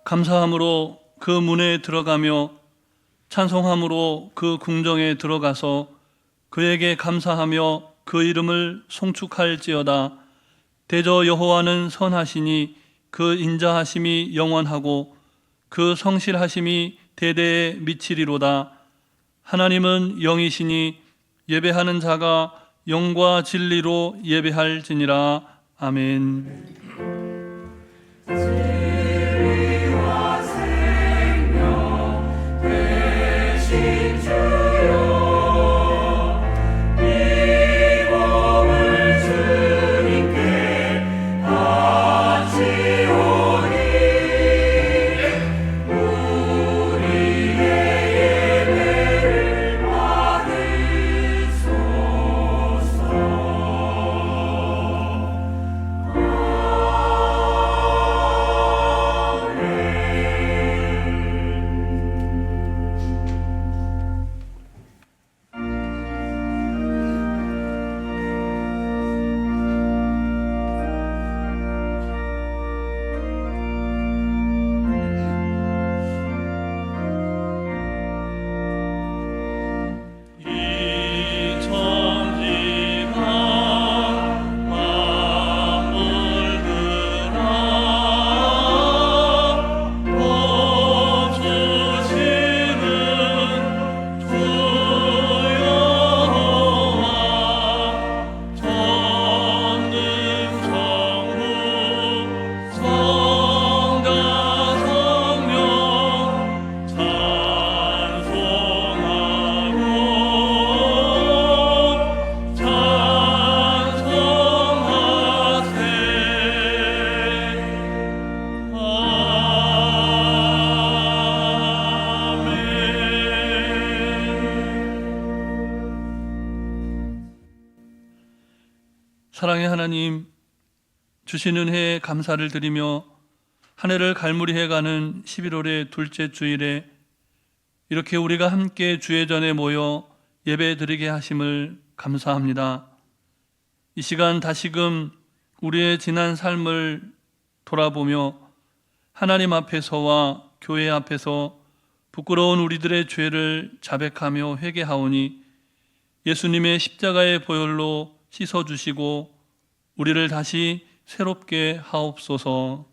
감사함으로 그 문에 들어가며 찬송함으로 그 궁정에 들어가서 그에게 감사하며 그 이름을 송축할지어다. 대저 여호와는 선하시니 그 인자하심이 영원하고 그 성실하심이 대대에 미치리로다. 하나님은 영이시니 예배하는 자가 영과 진리로 예배할지니라. 아멘. 진리와 생명 되신 주여, 이 몸을 주님께 바치오니 우리의 예배를 사랑의 하나님, 주신 은혜에 감사를 드리며 한 해를 갈무리해가는 11월의 둘째 주일에 이렇게 우리가 함께 주의 전에 모여 예배드리게 하심을 감사합니다. 이 시간 다시금 우리의 지난 삶을 돌아보며 하나님 앞에서와 교회 앞에서 부끄러운 우리들의 죄를 자백하며 회개하오니 예수님의 십자가의 보혈로 씻어주시고 우리를 다시 새롭게 하옵소서.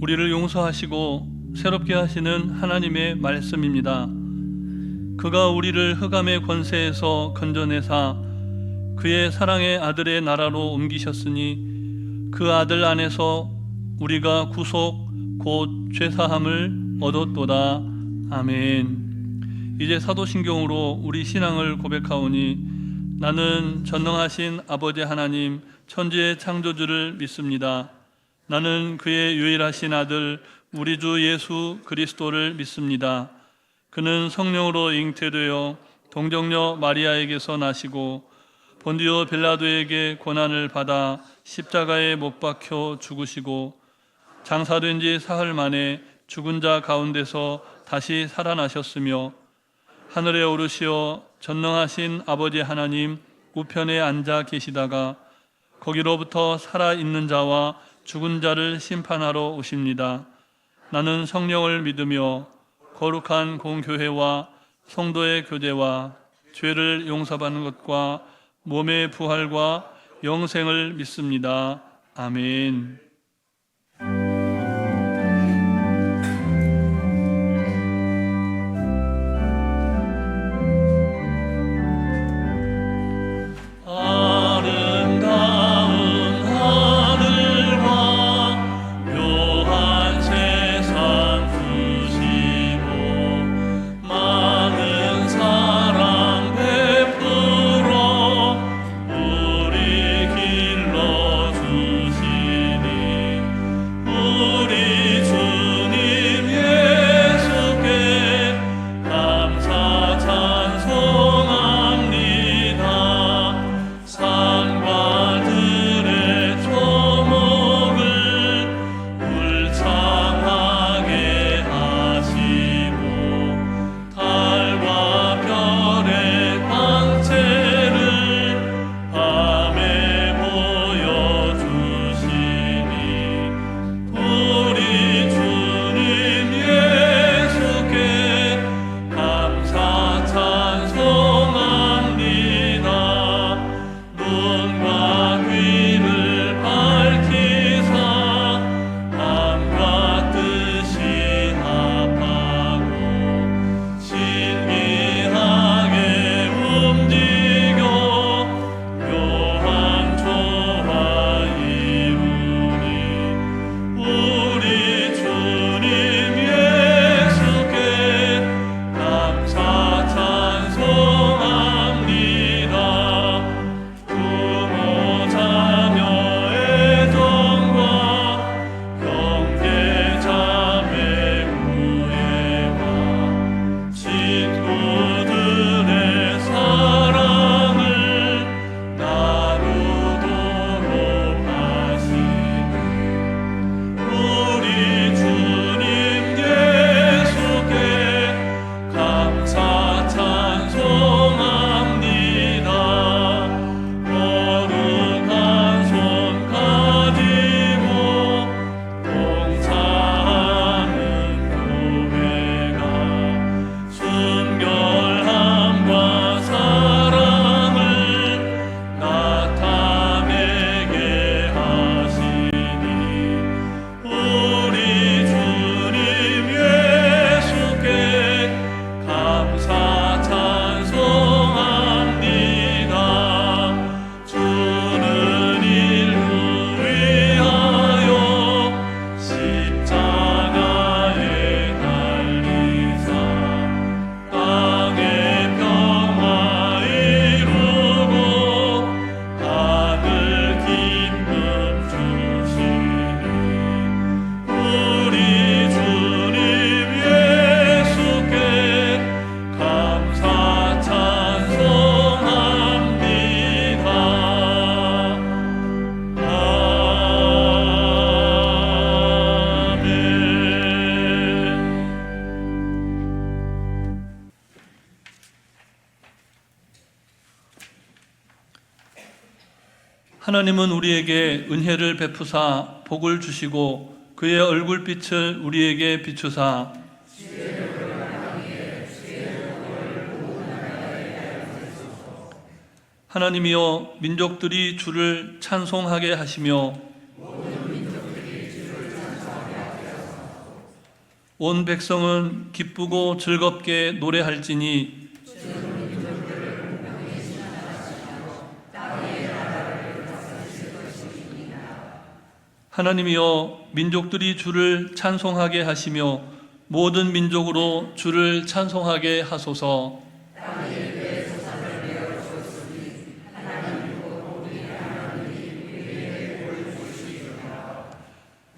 우리를 용서하시고 새롭게 하시는 하나님의 말씀입니다. 그가 우리를 흑암의 권세에서 건져내사 그의 사랑의 아들의 나라로 옮기셨으니 그 아들 안에서 우리가 구속 곧 죄사함을 얻었도다. 아멘. 이제 사도신경으로 우리 신앙을 고백하오니 나는 전능하신 아버지 하나님 천지의 창조주를 믿습니다. 나는 그의 유일하신 아들 우리 주 예수 그리스도를 믿습니다. 그는 성령으로 잉태되어 동정녀 마리아에게서 나시고 본디오 빌라도에게 고난을 받아 십자가에 못 박혀 죽으시고 장사된 지 사흘 만에 죽은 자 가운데서 다시 살아나셨으며 하늘에 오르시어 전능하신 아버지 하나님 우편에 앉아 계시다가 거기로부터 살아있는 자와 죽은 자를 심판하러 오십니다. 나는 성령을 믿으며 거룩한 공교회와 성도의 교제와 죄를 용서받는 것과 몸의 부활과 영생을 믿습니다. 아멘. 많은 사랑 베풀어 하나님은 우리에게 은혜를 베푸사 복을 주시고 그의 얼굴빛을 우리에게 비추사 하나님이여 민족들이 주를 찬송하게 하시며 온 백성은 기쁘고 즐겁게 노래할지니 하나님이여 민족들이 주를 찬송하게 하시며 모든 민족으로 주를 찬송하게 하소서.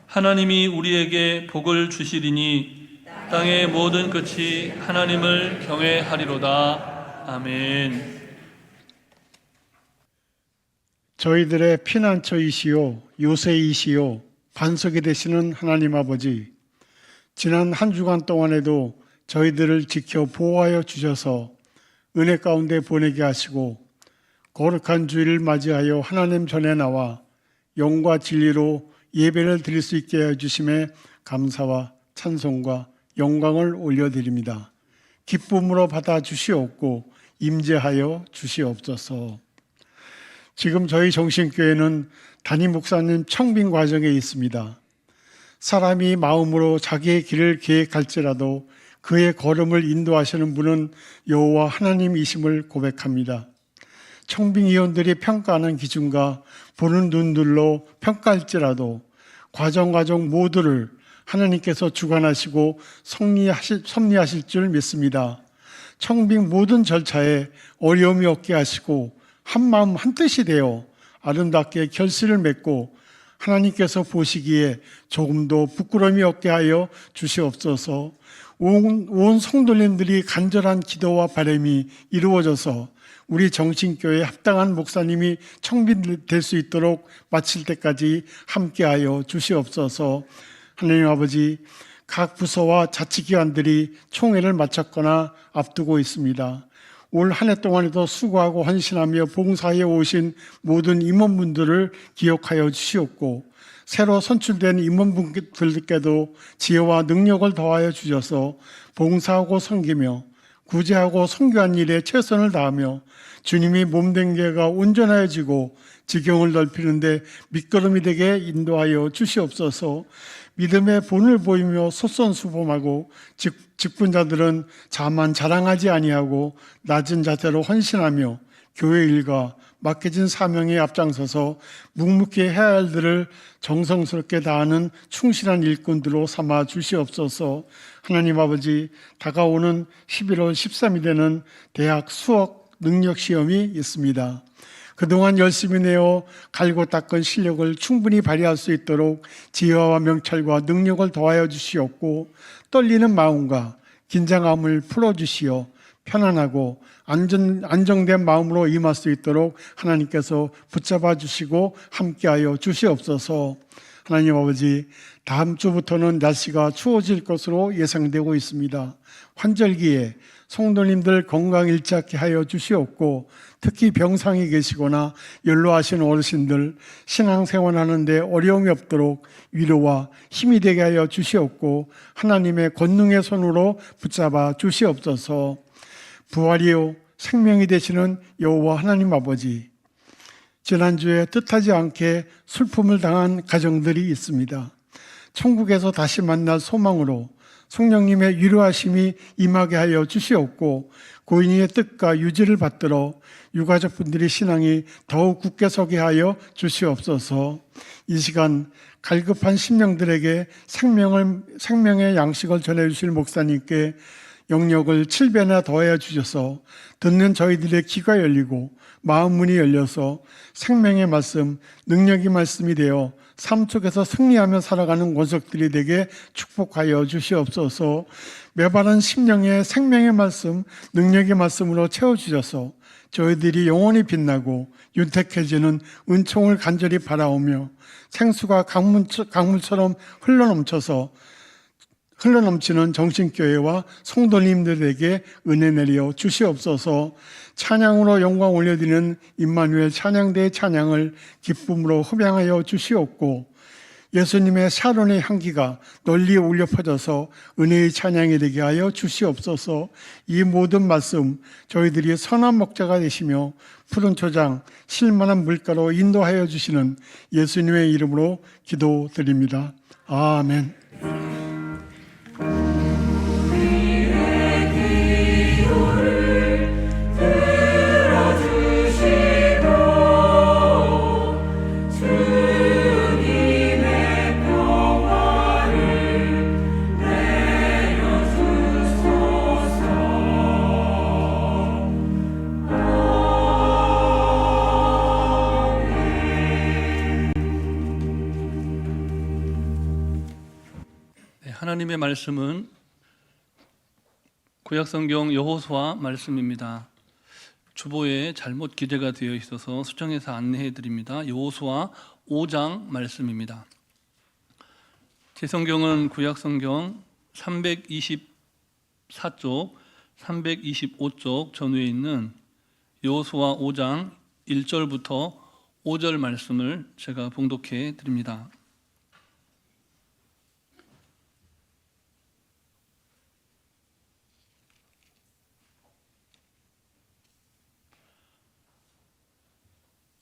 하나님이 우리에게 복을 주시리니 땅의 모든 끝이 하나님을 경외하리로다. 아멘. 저희들의 피난처이시요 요새이시요 반석이 되시는 하나님 아버지, 지난 한 주간 동안에도 저희들을 지켜 보호하여 주셔서 은혜 가운데 보내게 하시고 거룩한 주일을 맞이하여 하나님 전에 나와 영과 진리로 예배를 드릴 수 있게 해주심에 감사와 찬송과 영광을 올려드립니다. 기쁨으로 받아주시옵고 임재하여 주시옵소서. 지금 저희 정신교회는 담임 목사님 청빙 과정에 있습니다. 사람이 마음으로 자기의 길을 계획할지라도 그의 걸음을 인도하시는 분은 여호와 하나님이심을 고백합니다. 청빙위원들이 평가하는 기준과 보는 눈들로 평가할지라도 과정 모두를 하나님께서 주관하시고 섭리하실 줄 믿습니다. 청빙 모든 절차에 어려움이 없게 하시고 한마음 한뜻이 되어 아름답게 결실을 맺고 하나님께서 보시기에 조금도 부끄러움이 없게 하여 주시옵소서. 온 성도님들이 간절한 기도와 바람이 이루어져서 우리 정신교회에 합당한 목사님이 청빙될 수 있도록 마칠 때까지 함께하여 주시옵소서. 하나님 아버지, 각 부서와 자치기관들이 총회를 마쳤거나 앞두고 있습니다. 올 한 해 동안에도 수고하고 헌신하며 봉사해 오신 모든 임원분들을 기억하여 주시옵고 새로 선출된 임원분들께도 지혜와 능력을 더하여 주셔서 봉사하고 섬기며 구제하고 선교한 일에 최선을 다하며 주님이 몸된 개가 온전해지고 지경을 넓히는데 밑거름이 되게 인도하여 주시옵소서. 믿음의 본을 보이며 솔선수범하고 직분자들은 자만 자랑하지 아니하고 낮은 자세로 헌신하며 교회 일과 맡겨진 사명에 앞장서서 묵묵히 해야 할 일들을 정성스럽게 다하는 충실한 일꾼들로 삼아 주시옵소서. 하나님 아버지, 다가오는 11월 13일 되는 대학 수학 능력 시험이 있습니다. 그동안 열심히 내어 갈고 닦은 실력을 충분히 발휘할 수 있도록 지혜와 명철과 능력을 더하여 주시옵고 떨리는 마음과 긴장함을 풀어주시어 편안하고 안정된 마음으로 임할 수 있도록 하나님께서 붙잡아 주시고 함께하여 주시옵소서. 하나님 아버지, 다음 주부터는 날씨가 추워질 것으로 예상되고 있습니다. 환절기에 성도님들 건강 일치하게 하여 주시옵고 특히 병상에 계시거나 연로하신 어르신들 신앙생활하는데 어려움이 없도록 위로와 힘이 되게 하여 주시옵고 하나님의 권능의 손으로 붙잡아 주시옵소서. 부활이요 생명이 되시는 여호와 하나님 아버지, 지난주에 뜻하지 않게 슬픔을 당한 가정들이 있습니다. 천국에서 다시 만날 소망으로 성령님의 위로하심이 임하게 하여 주시옵고 고인의 뜻과 유지를 받들어 유가족분들의 신앙이 더욱 굳게 서게 하여 주시옵소서. 이 시간 갈급한 심령들에게 생명의 양식을 전해주실 목사님께 영역을 7배나 더해 주셔서 듣는 저희들의 귀가 열리고 마음 문이 열려서 생명의 말씀, 능력의 말씀이 되어 삶 속에서 승리하며 살아가는 원석들이 되게 축복하여 주시옵소서. 메바른 심령의 생명의 말씀, 능력의 말씀으로 채워주셔서 저희들이 영원히 빛나고 윤택해지는 은총을 간절히 바라오며 생수가 강물처럼 흘러넘쳐서 흘러넘치는 정신교회와 성도님들에게 은혜 내려 주시옵소서. 찬양으로 영광 올려드리는 임마누엘 찬양대의 찬양을 기쁨으로 흡양하여 주시옵고, 예수님의 사론의 향기가 널리 울려 퍼져서 은혜의 찬양이 되게 하여 주시옵소서. 이 모든 말씀 저희들이 선한 목자가 되시며 푸른 초장 실만한 물가로 인도하여 주시는 예수님의 이름으로 기도드립니다. 아멘. 하나님의 말씀은 구약성경 여호수아 말씀입니다. 주보에 잘못 기재가 되어 있어서 수정해서 안내해 드립니다. 여호수아 5장 말씀입니다. 제 성경은 구약성경 324쪽, 325쪽 전후에 있는 여호수아 5장 1절부터 5절 말씀을 제가 봉독해 드립니다.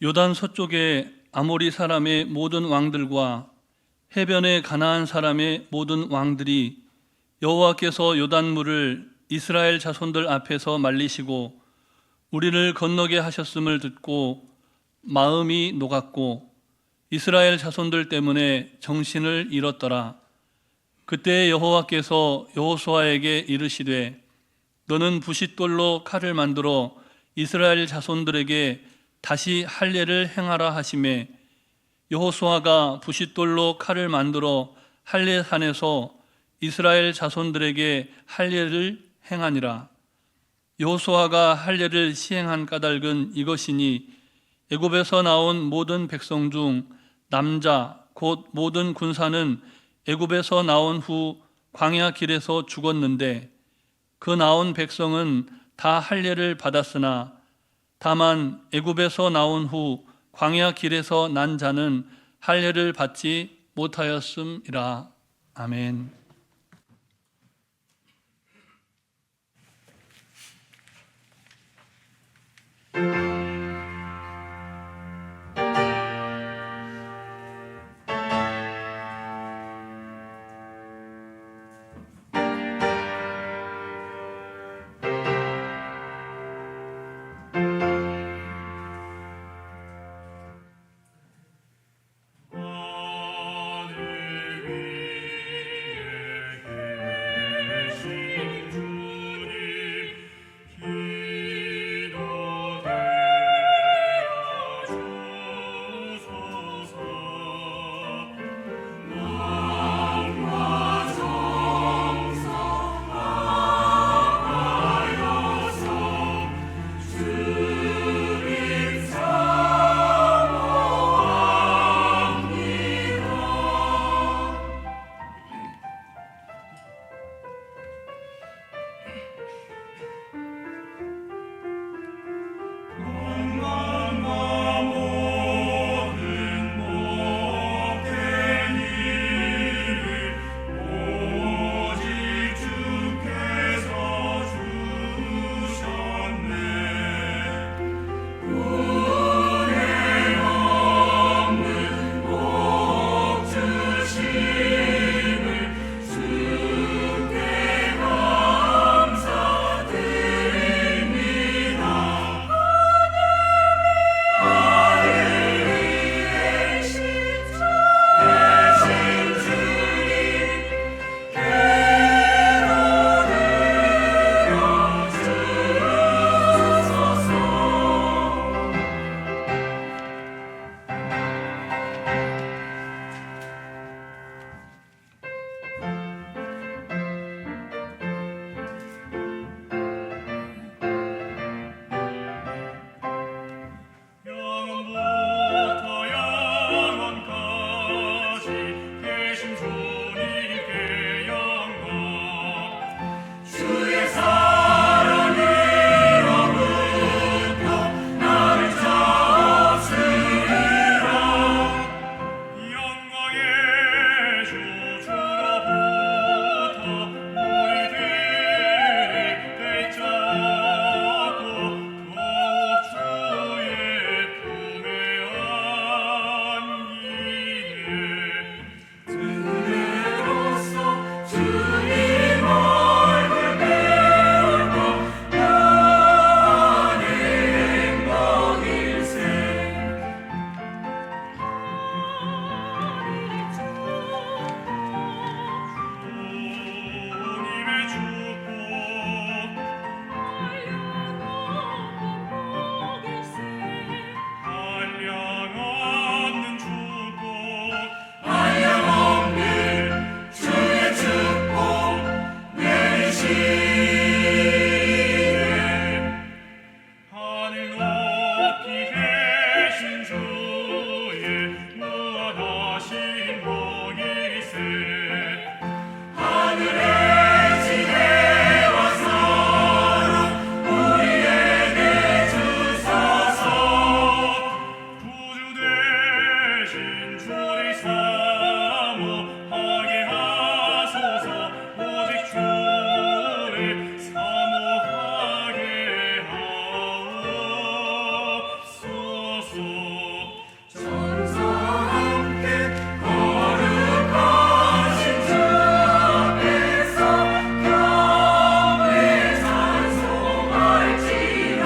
요단 서쪽의 아모리 사람의 모든 왕들과 해변의 가나안 사람의 모든 왕들이 여호와께서 요단물을 이스라엘 자손들 앞에서 말리시고 우리를 건너게 하셨음을 듣고 마음이 녹았고 이스라엘 자손들 때문에 정신을 잃었더라. 그때 여호와께서 여호수아에게 이르시되 너는 부싯돌로 칼을 만들어 이스라엘 자손들에게 다시 할례를 행하라 하시매 여호수아가 부싯돌로 칼을 만들어 할례산에서 이스라엘 자손들에게 할례를 행하니라. 여호수아가 할례를 시행한 까닭은 이것이니 애굽에서 나온 모든 백성 중 남자 곧 모든 군사는 애굽에서 나온 후 광야 길에서 죽었는데 그 나온 백성은 다 할례를 받았으나 다만 애굽에서 나온 후 광야 길에서 난 자는 할례를 받지 못하였음이라. 아멘. 하늘 위에 계신 주님 기도되 모이세 하늘의 지혜와 사랑 우리에게 주소서 구주 되신 주를 사모하게 하소서 오직 주를 사모하게 하옵소서 천사와 함께 거룩하신 주 앞에서 경배 찬송할지라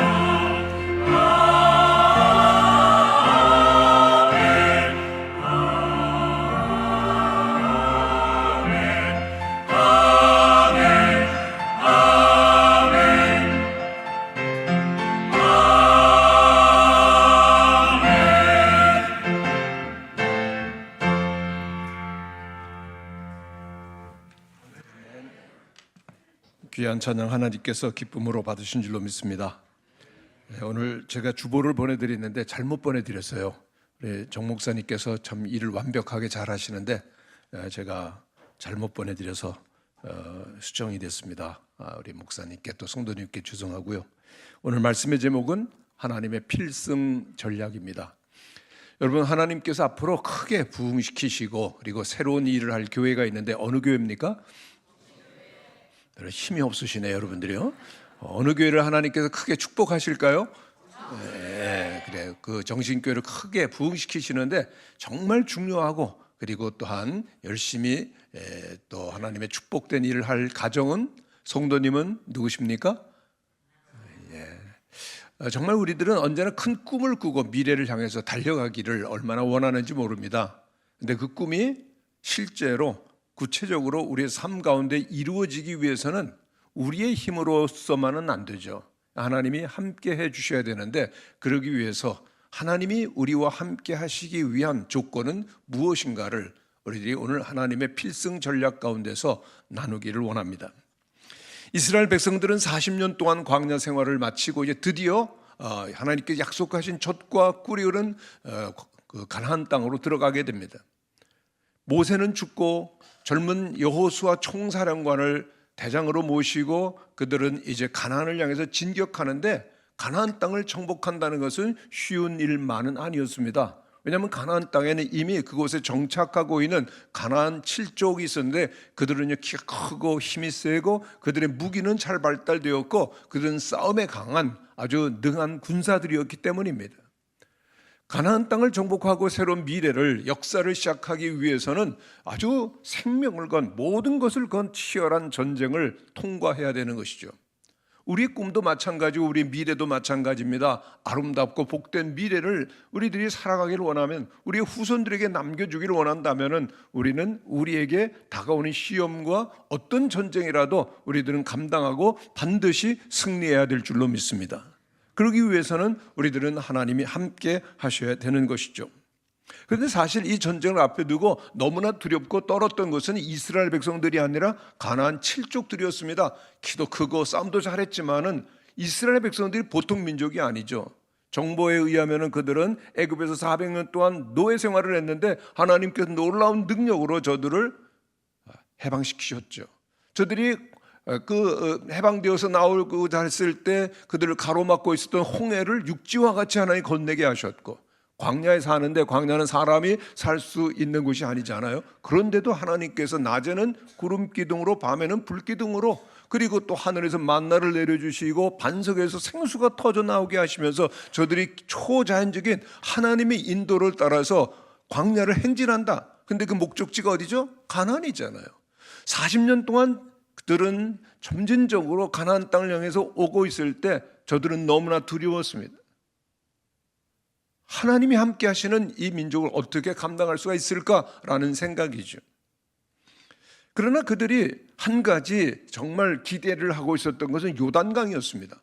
귀한 찬양 하나님께서 기쁨으로 받으신 줄로 믿습니다. 오늘 제가 주보를 보내드리는데 잘못 보내드렸어요. 우리 정 목사님께서 참 일을 완벽하게 잘 하시는데 제가 잘못 보내드려서 수정이 됐습니다. 우리 목사님께 또 성도님께 죄송하고요. 오늘 말씀의 제목은 하나님의 필승 전략입니다. 여러분, 하나님께서 앞으로 크게 부흥시키시고 그리고 새로운 일을 할 교회가 있는데 어느 교회입니까? 힘이 없으시네요, 여러분들이요. 어느 교회를 하나님께서 크게 축복하실까요? 네, 그래요. 그 정신교회를 크게 부흥시키시는데 정말 중요하고 그리고 또한 열심히 또 하나님의 축복된 일을 할 가정은 성도님은 누구십니까? 정말 우리들은 언제나 큰 꿈을 꾸고 미래를 향해서 달려가기를 얼마나 원하는지 모릅니다. 근데 그 꿈이 실제로 구체적으로 우리의 삶 가운데 이루어지기 위해서는 우리의 힘으로서만은 안 되죠. 하나님이 함께 해 주셔야 되는데 그러기 위해서 하나님이 우리와 함께 하시기 위한 조건은 무엇인가를 우리들이 오늘 하나님의 필승 전략 가운데서 나누기를 원합니다. 이스라엘 백성들은 40년 동안 광야 생활을 마치고 이제 드디어 하나님께 약속하신 젖과 꿀이 흐른 그 가나안 땅으로 들어가게 됩니다. 모세는 죽고 젊은 여호수아 총사령관을 대장으로 모시고 그들은 이제 가나안을 향해서 진격하는데 가나안 땅을 정복한다는 것은 쉬운 일만은 아니었습니다. 왜냐하면 가나안 땅에는 이미 그곳에 정착하고 있는 가나안 7족이 있었는데 그들은 키가 크고 힘이 세고 그들의 무기는 잘 발달되었고 그들은 싸움에 강한 아주 능한 군사들이었기 때문입니다. 가나안 땅을 정복하고 새로운 미래를 역사를 시작하기 위해서는 아주 생명을 건 모든 것을 건 치열한 전쟁을 통과해야 되는 것이죠. 우리의 꿈도 마찬가지고 우리의 미래도 마찬가지입니다. 아름답고 복된 미래를 우리들이 살아가기를 원하면 우리의 후손들에게 남겨주기를 원한다면 우리는 우리에게 다가오는 시험과 어떤 전쟁이라도 우리들은 감당하고 반드시 승리해야 될 줄로 믿습니다. 그러기 위해서는 우리들은 하나님이 함께 하셔야 되는 것이죠. 그런데 사실 이 전쟁을 앞에 두고 너무나 두렵고 떨었던 것은 이스라엘 백성들이 아니라 가나안 7족들이었습니다. 키도 크고 싸움도 잘했지만은 이스라엘 백성들이 보통 민족이 아니죠. 정보에 의하면 그들은 애굽에서 400년 동안 노예 생활을 했는데 하나님께서 놀라운 능력으로 저들을 해방시키셨죠. 저들이 그 해방되어서 나오고자 했을 때 그들을 가로막고 있었던 홍해를 육지와 같이 하나님 건네게 하셨고 광야에 사는데 광야는 사람이 살 수 있는 곳이 아니잖아요. 그런데도 하나님께서 낮에는 구름 기둥으로 밤에는 불 기둥으로 그리고 또 하늘에서 만나를 내려주시고 반석에서 생수가 터져 나오게 하시면서 저들이 초자연적인 하나님의 인도를 따라서 광야를 행진한다. 근데 그 목적지가 어디죠? 가나안이잖아요. 40년 동안 그들은 점진적으로 가나안 땅을 향해서 오고 있을 때 저들은 너무나 두려웠습니다. 하나님이 함께 하시는 이 민족을 어떻게 감당할 수가 있을까라는 생각이죠. 그러나 그들이 한 가지 정말 기대를 하고 있었던 것은 요단강이었습니다.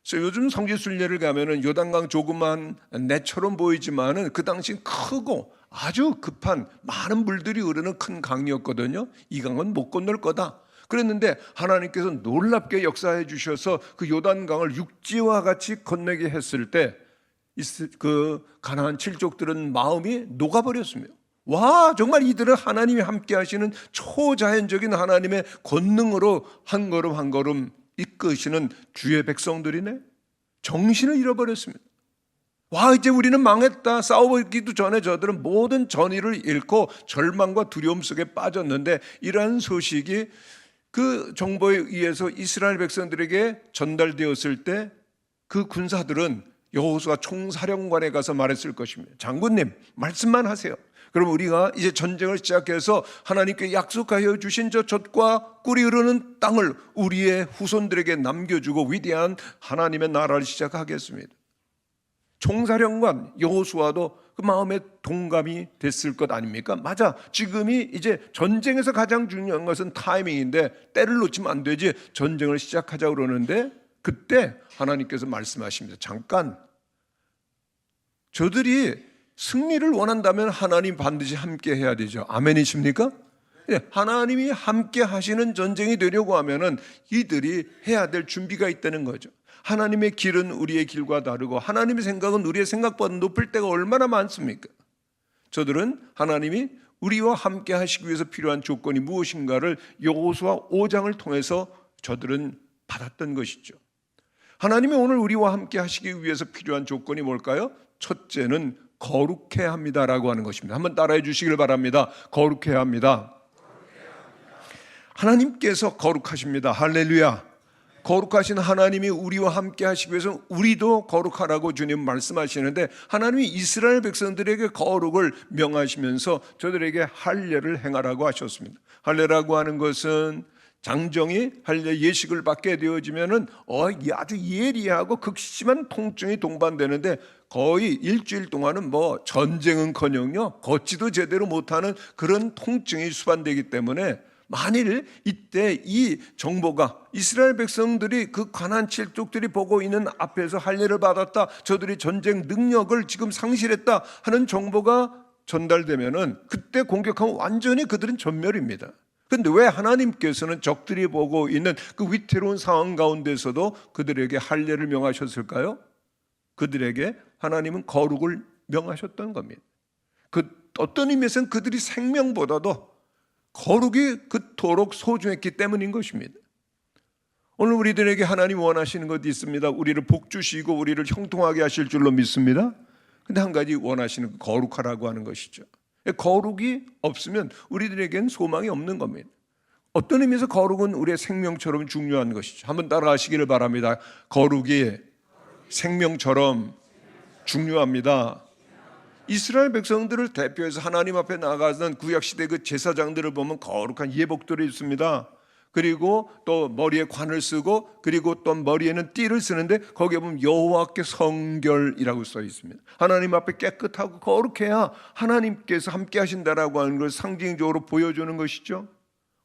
그래서 요즘 성지순례를 가면은 요단강 조그만 내처럼 보이지만은 그 당시 크고 아주 급한 많은 물들이 흐르는 큰 강이었거든요. 이 강은 못 건널 거다. 그랬는데 하나님께서 놀랍게 역사해 주셔서 그 요단강을 육지와 같이 건너게 했을 때 그 가나안 7족들은 마음이 녹아버렸습니다. 와, 정말 이들은 하나님이 함께 하시는 초자연적인 하나님의 권능으로 한 걸음 한 걸음 이끄시는 주의 백성들이네. 정신을 잃어버렸습니다. 와, 이제 우리는 망했다. 싸우기도 전에 저들은 모든 전의를 잃고 절망과 두려움 속에 빠졌는데, 이러한 소식이 그 정보에 의해서 이스라엘 백성들에게 전달되었을 때 그 군사들은 여호수아 총사령관에 가서 말했을 것입니다. 장군님, 말씀만 하세요. 그럼 우리가 이제 전쟁을 시작해서 하나님께 약속하여 주신 저 젖과 꿀이 흐르는 땅을 우리의 후손들에게 남겨주고 위대한 하나님의 나라를 시작하겠습니다. 총사령관 여호수아도 그 마음에 동감이 됐을 것 아닙니까? 맞아, 지금이 이제 전쟁에서 가장 중요한 것은 타이밍인데 때를 놓치면 안 되지. 전쟁을 시작하자고 그러는데 그때 하나님께서 말씀하십니다. 잠깐, 저들이 승리를 원한다면 하나님 반드시 함께 해야 되죠. 아멘이십니까? 예, 하나님이 함께 하시는 전쟁이 되려고 하면은 이들이 해야 될 준비가 있다는 거죠. 하나님의 길은 우리의 길과 다르고 하나님의 생각은 우리의 생각보다 높을 때가 얼마나 많습니까? 저들은 하나님이 우리와 함께 하시기 위해서 필요한 조건이 무엇인가를 여호수아 5장을 통해서 저들은 받았던 것이죠. 하나님이 오늘 우리와 함께 하시기 위해서 필요한 조건이 뭘까요? 첫째는 거룩해야 합니다라고 하는 것입니다. 한번 따라해 주시길 바랍니다. 거룩해야 합니다. 하나님께서 거룩하십니다. 할렐루야. 거룩하신 하나님이 우리와 함께 하시기 위해서 우리도 거룩하라고 주님 말씀하시는데, 하나님이 이스라엘 백성들에게 거룩을 명하시면서 저들에게 할례를 행하라고 하셨습니다. 할례라고 하는 것은 장정이 할례 예식을 받게 되어지면은 아주 예리하고 극심한 통증이 동반되는데, 거의 일주일 동안은 뭐 전쟁은커녕요 걷지도 제대로 못하는 그런 통증이 수반되기 때문에, 만일 이때 이 정보가 이스라엘 백성들이 그 가나안 칠족들이 보고 있는 앞에서 할례를 받았다, 저들이 전쟁 능력을 지금 상실했다 하는 정보가 전달되면은 그때 공격하면 완전히 그들은 전멸입니다. 그런데 왜 하나님께서는 적들이 보고 있는 그 위태로운 상황 가운데서도 그들에게 할례를 명하셨을까요? 그들에게 하나님은 거룩을 명하셨던 겁니다. 그 어떤 의미에서는 그들이 생명보다도 거룩이 그토록 소중했기 때문인 것입니다. 오늘 우리들에게 하나님 원하시는 것이 있습니다. 우리를 복 주시고 우리를 형통하게 하실 줄로 믿습니다. 근데 한 가지 원하시는 거룩하라고 하는 것이죠. 거룩이 없으면 우리들에겐 소망이 없는 겁니다. 어떤 의미에서 거룩은 우리의 생명처럼 중요한 것이죠. 한번 따라하시기를 바랍니다. 거룩이 생명처럼 중요합니다. 이스라엘 백성들을 대표해서 하나님 앞에 나가는 구약시대 그 제사장들을 보면 거룩한 예복들이 있습니다. 그리고 또 머리에 관을 쓰고, 그리고 또 머리에는 띠를 쓰는데 거기에 보면 여호와께 성결이라고 써 있습니다. 하나님 앞에 깨끗하고 거룩해야 하나님께서 함께 하신다라고 하는 걸 상징적으로 보여주는 것이죠.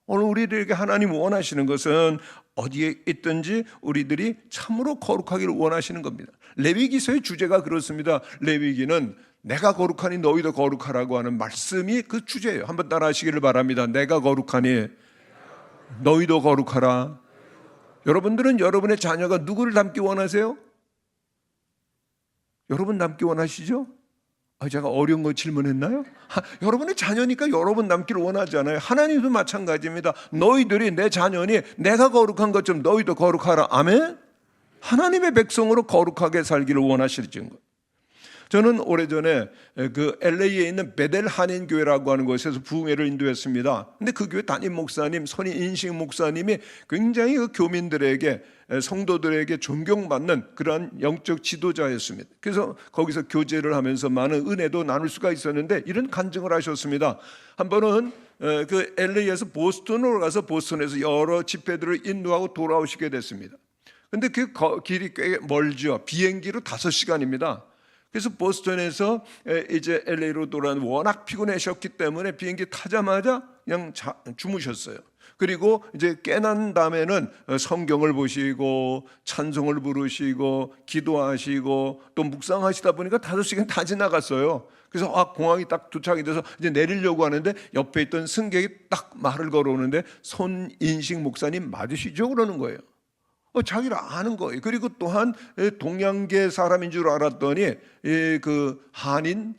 오늘 우리들에게 하나님 원하시는 것은 어디에 있든지 우리들이 참으로 거룩하기를 원하시는 겁니다. 레위기서의 주제가 그렇습니다. 레위기는 내가 거룩하니 너희도 거룩하라고 하는 말씀이 그 주제예요. 한번 따라하시기를 바랍니다. 내가 거룩하니 너희도 거룩하라. 여러분들은 여러분의 자녀가 누구를 닮기 원하세요? 여러분 닮기 원하시죠? 제가 어려운 거 질문했나요? 여러분의 자녀니까 여러분 닮기를 원하잖아요. 하나님도 마찬가지입니다. 너희들이 내 자녀니 내가 거룩한 것처럼 너희도 거룩하라. 아멘? 하나님의 백성으로 거룩하게 살기를 원하시는 것. 저는 오래전에 그 LA에 있는 베델 한인교회라고 하는 곳에서 부흥회를 인도했습니다. 근데 그 교회 담임 목사님, 선인식 목사님이 굉장히 그 교민들에게, 성도들에게 존경받는 그러한 영적 지도자였습니다. 그래서 거기서 교제를 하면서 많은 은혜도 나눌 수가 있었는데 이런 간증을 하셨습니다. 한 번은 그 LA에서 보스턴으로 가서 보스턴에서 여러 집회들을 인도하고 돌아오시게 됐습니다. 근데 그 길이 꽤 멀죠. 비행기로 5시간입니다. 그래서 보스턴에서 이제 LA로 돌아오는, 워낙 피곤하셨기 때문에 비행기 타자마자 그냥 주무셨어요. 그리고 이제 깨난 다음에는 성경을 보시고 찬송을 부르시고 기도하시고 또 묵상하시다 보니까 5시간 다 지나갔어요. 그래서 공항이 딱 도착이 돼서 이제 내리려고 하는데 옆에 있던 승객이 딱 말을 걸어오는데 손인식 목사님 맞으시죠? 그러는 거예요. 자기를 아는 거예요. 그리고 또한 동양계 사람인 줄 알았더니 그 한인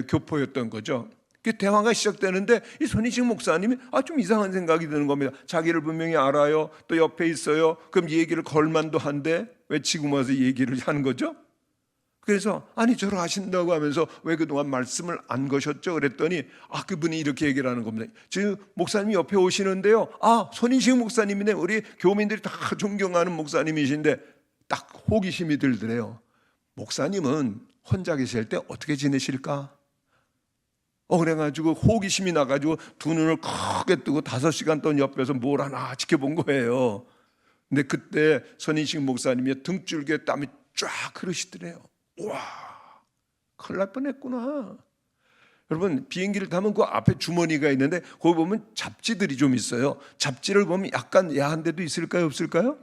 교포였던 거죠. 그 대화가 시작되는데 이 손희식 목사님이 좀 이상한 생각이 드는 겁니다. 자기를 분명히 알아요. 또 옆에 있어요. 그럼 얘기를 걸만도 한데 왜 지금 와서 얘기를 하는 거죠? 그래서 아니 저러 하신다고 하면서 왜 그동안 말씀을 안 거셨죠? 그랬더니 그분이 이렇게 얘기를 하는 겁니다. 지금 목사님이 옆에 오시는데요. 손인식 목사님이네. 우리 교민들이 다 존경하는 목사님이신데 딱 호기심이 들더래요. 목사님은 혼자 계실 때 어떻게 지내실까? 그래가지고 호기심이 나가지고 두 눈을 크게 뜨고 5시간 동안 옆에서 뭘 하나 지켜본 거예요. 근데 그때 손인식 목사님이 등줄기에 땀이 쫙 흐르시더래요. 와, 큰일 날 뻔했구나. 여러분 비행기를 타면 그 앞에 주머니가 있는데 거기 보면 잡지들이 좀 있어요. 잡지를 보면 약간 야한 데도 있을까요, 없을까요?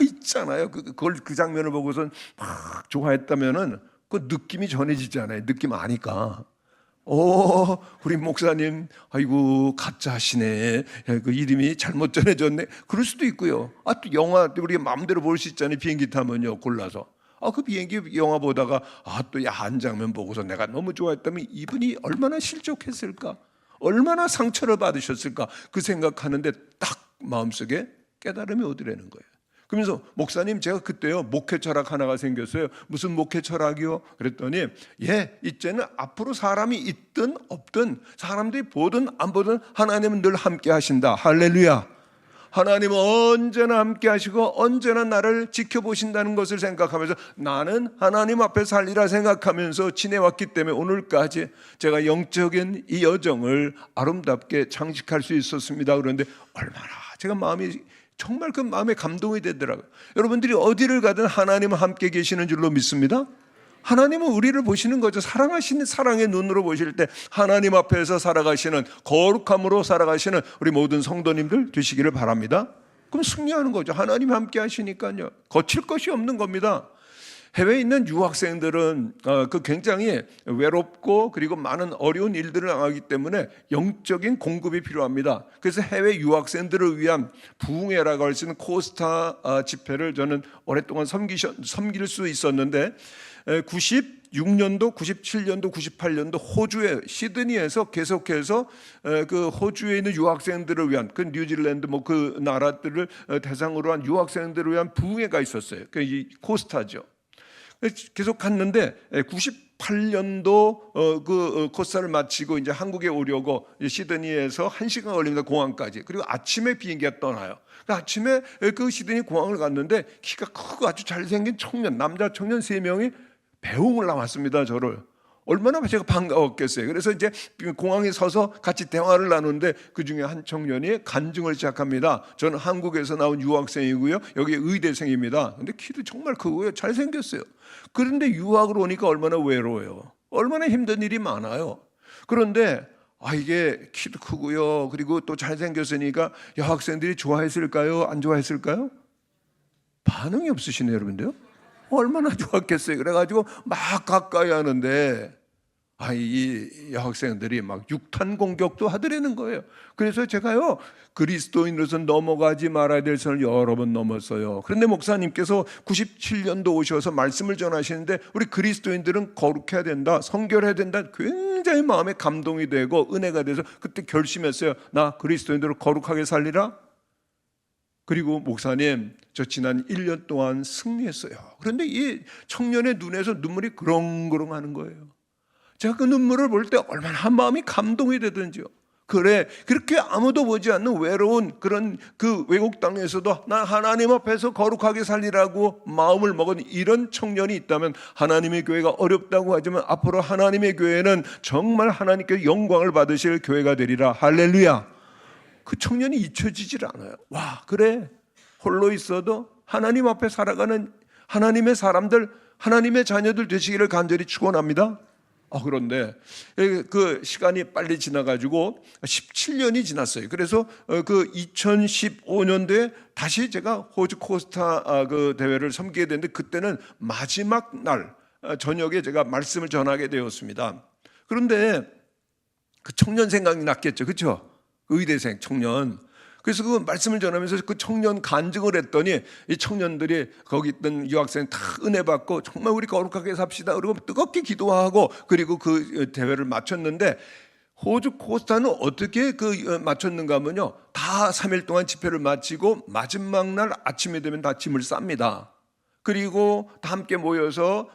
있잖아요. 그 장면을 보고선 막 좋아했다면은 그 느낌이 전해지잖아요. 느낌 아니까. 우리 목사님, 아이고 가짜 하시네. 그 이름이 잘못 전해졌네. 그럴 수도 있고요. 또 영화 우리가 마음대로 볼 수 있잖아요. 비행기 타면요, 골라서. 그 비행기 영화 보다가 또 야한 장면 보고서 내가 너무 좋아했다면 이분이 얼마나 실족했을까, 얼마나 상처를 받으셨을까 그 생각하는데 딱 마음속에 깨달음이 오더라는 거예요. 그러면서 목사님 제가 그때요 목회 철학 하나가 생겼어요. 무슨 목회 철학이요? 그랬더니 이제는 앞으로 사람이 있든 없든 사람들이 보든 안 보든 하나님은 늘 함께 하신다. 할렐루야. 하나님은 언제나 함께 하시고 언제나 나를 지켜보신다는 것을 생각하면서 나는 하나님 앞에 살리라 생각하면서 지내왔기 때문에 오늘까지 제가 영적인 이 여정을 아름답게 장식할 수 있었습니다. 그런데 얼마나 제가 마음이 정말 그 마음에 감동이 되더라고요. 여러분들이 어디를 가든 하나님은 함께 계시는 줄로 믿습니다. 하나님은 우리를 보시는 거죠. 사랑하시는 사랑의 눈으로 보실 때 하나님 앞에서 살아가시는 거룩함으로 살아가시는 우리 모든 성도님들 되시기를 바랍니다. 그럼 승리하는 거죠. 하나님 함께 하시니까요. 거칠 것이 없는 겁니다. 해외에 있는 유학생들은 굉장히 외롭고 그리고 많은 어려운 일들을 당하기 때문에 영적인 공급이 필요합니다. 그래서 해외 유학생들을 위한 부흥회라고 할 수 있는 코스타 집회를 저는 오랫동안 섬길 수 있었는데 96년도, 97년도, 98년도 호주의 시드니에서 계속해서 그 호주에 있는 유학생들을 위한 그 뉴질랜드 그 나라들을 대상으로 한 유학생들을 위한 부흥회가 있었어요. 이 코스타죠. 계속 갔는데 98년도 그 코스타를 마치고 이제 한국에 오려고 시드니에서 1시간 걸립니다. 공항까지. 그리고 아침에 비행기가 떠나요. 아침에 그 시드니 공항을 갔는데 키가 크고 아주 잘생긴 남자 청년 3명이 배웅을 나왔습니다. 저를. 얼마나 제가 반가웠겠어요. 그래서 이제 공항에 서서 같이 대화를 나누는데 그중에 한 청년이 간증을 시작합니다. 저는 한국에서 나온 유학생이고요. 여기 의대생입니다. 근데 키도 정말 크고요. 잘생겼어요. 그런데 유학을 오니까 얼마나 외로워요. 얼마나 힘든 일이 많아요. 그런데 이게 키도 크고요. 그리고 또 잘생겼으니까 여학생들이 좋아했을까요? 안 좋아했을까요? 반응이 없으시네요, 여러분들요. 얼마나 좋았겠어요. 그래가지고 막 가까이 하는데 이 여학생들이 막 육탄 공격도 하더라는 거예요. 그래서 제가요 그리스도인으로서 넘어가지 말아야 될 선을 여러 번 넘었어요. 그런데 목사님께서 97년도 오셔서 말씀을 전하시는데 우리 그리스도인들은 거룩해야 된다, 성결해야 된다. 굉장히 마음에 감동이 되고 은혜가 돼서 그때 결심했어요. 나 그리스도인들을 거룩하게 살리라. 그리고 목사님 저 지난 1년 동안 승리했어요. 그런데 이 청년의 눈에서 눈물이 그렁그렁하는 거예요. 제가 그 눈물을 볼 때 얼마나 마음이 감동이 되든지요. 그래 그렇게 아무도 보지 않는 외로운 그런 그 외국 땅에서도 난 하나님 앞에서 거룩하게 살리라고 마음을 먹은 이런 청년이 있다면 하나님의 교회가 어렵다고 하지만 앞으로 하나님의 교회는 정말 하나님께 영광을 받으실 교회가 되리라. 할렐루야. 그 청년이 잊혀지질 않아요. 와, 그래 홀로 있어도 하나님 앞에 살아가는 하나님의 사람들, 하나님의 자녀들 되시기를 간절히 축원합니다. 그런데 그 시간이 빨리 지나가지고 17년이 지났어요. 그래서 그 2015년도에 다시 제가 호주 코스타 그 대회를 섬기게 됐는데 그때는 마지막 날 저녁에 제가 말씀을 전하게 되었습니다. 그런데 그 청년 생각이 났겠죠, 그렇죠? 의대생 청년. 그래서 그 말씀을 전하면서 그 청년 간증을 했더니 이 청년들이 거기 있던 유학생 다 은혜 받고 정말 우리 거룩하게 삽시다. 그리고 뜨겁게 기도하고 그리고 그 대회를 마쳤는데 호주 코스타는 어떻게 마쳤는가 하면요, 다 3일 동안 집회를 마치고 마지막 날 아침이 되면 다 짐을 쌉니다. 그리고 다 함께 모여서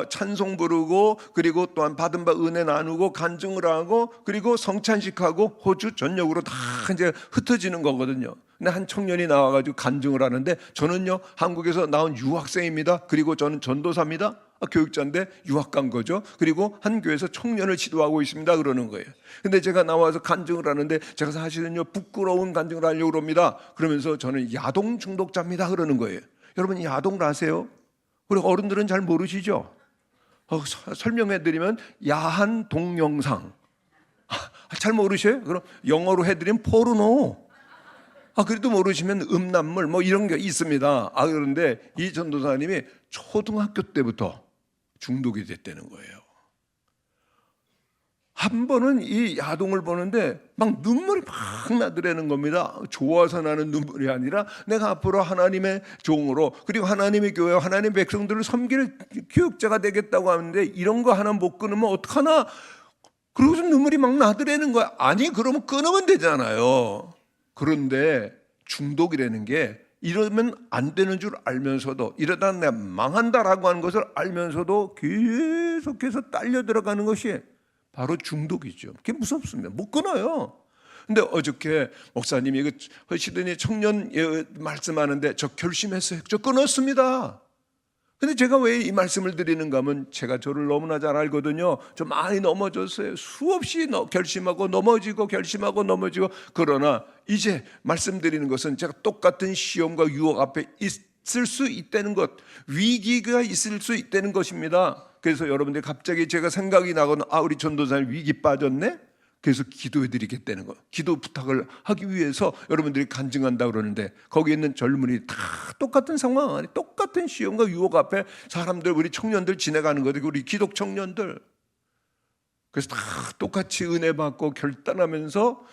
찬송 부르고, 그리고 또한 받은 바 은혜 나누고 간증을 하고, 그리고 성찬식하고 호주 전역으로 다 이제 흩어지는 거거든요. 근데 한 청년이 나와가지고 간증을 하는데, 저는요 한국에서 나온 유학생입니다. 그리고 저는 전도사입니다. 교육자인데 유학 간 거죠. 그리고 한 교회에서 청년을 지도하고 있습니다. 그러는 거예요. 근데 제가 나와서 간증을 하는데, 제가 사실은요 부끄러운 간증을 하려고 그럽니다. 그러면서 저는 야동 중독자입니다. 그러는 거예요. 여러분, 야동을 아세요? 우리 어른들은 잘 모르시죠? 설명해드리면 야한 동영상. 잘 모르셔요? 그럼 영어로 해드리면 포르노. 그래도 모르시면 음란물 뭐 이런 게 있습니다. 그런데 이 전도사님이 초등학교 때부터 중독이 됐다는 거예요. 한 번은 이 야동을 보는데 막 눈물이 막 나더라는 겁니다. 좋아서 나는 눈물이 아니라 내가 앞으로 하나님의 종으로, 그리고 하나님의 교회와 하나님의 백성들을 섬길 교육자가 되겠다고 하는데, 이런 거 하나 못 끊으면 어떡하나. 그러고서 눈물이 막 나더라는 거야. 아니, 그러면 끊으면 되잖아요. 그런데 중독이라는 게 이러면 안 되는 줄 알면서도, 이러다 내가 망한다라고 하는 것을 알면서도 계속해서 딸려 들어가는 것이 바로 중독이죠. 그게 무섭습니다. 못 끊어요. 근데 어저께 목사님이 시드니 청년 말씀하는데 저 결심했어요. 저 끊었습니다. 근데 제가 왜 이 말씀을 드리는가 하면, 제가 저를 너무나 잘 알거든요. 저 많이 넘어졌어요. 수없이 결심하고 넘어지고 결심하고 넘어지고. 그러나 이제 말씀드리는 것은, 제가 똑같은 시험과 유혹 앞에 있을 수 있다는 것, 위기가 있을 수 있다는 것입니다. 그래서 여러분들 갑자기 제가 생각이 나거나, 우리 전도사님 위기 빠졌네? 그래서 기도해 드리겠다는 거, 기도 부탁을 하기 위해서 여러분들이 간증한다 그러는데, 거기 있는 젊은이 다 똑같은 상황 안에, 똑같은 시험과 유혹 앞에 사람들, 우리 청년들 지나가는 거죠. 우리 기독 청년들. 그래서 다 똑같이 은혜 받고 결단하면서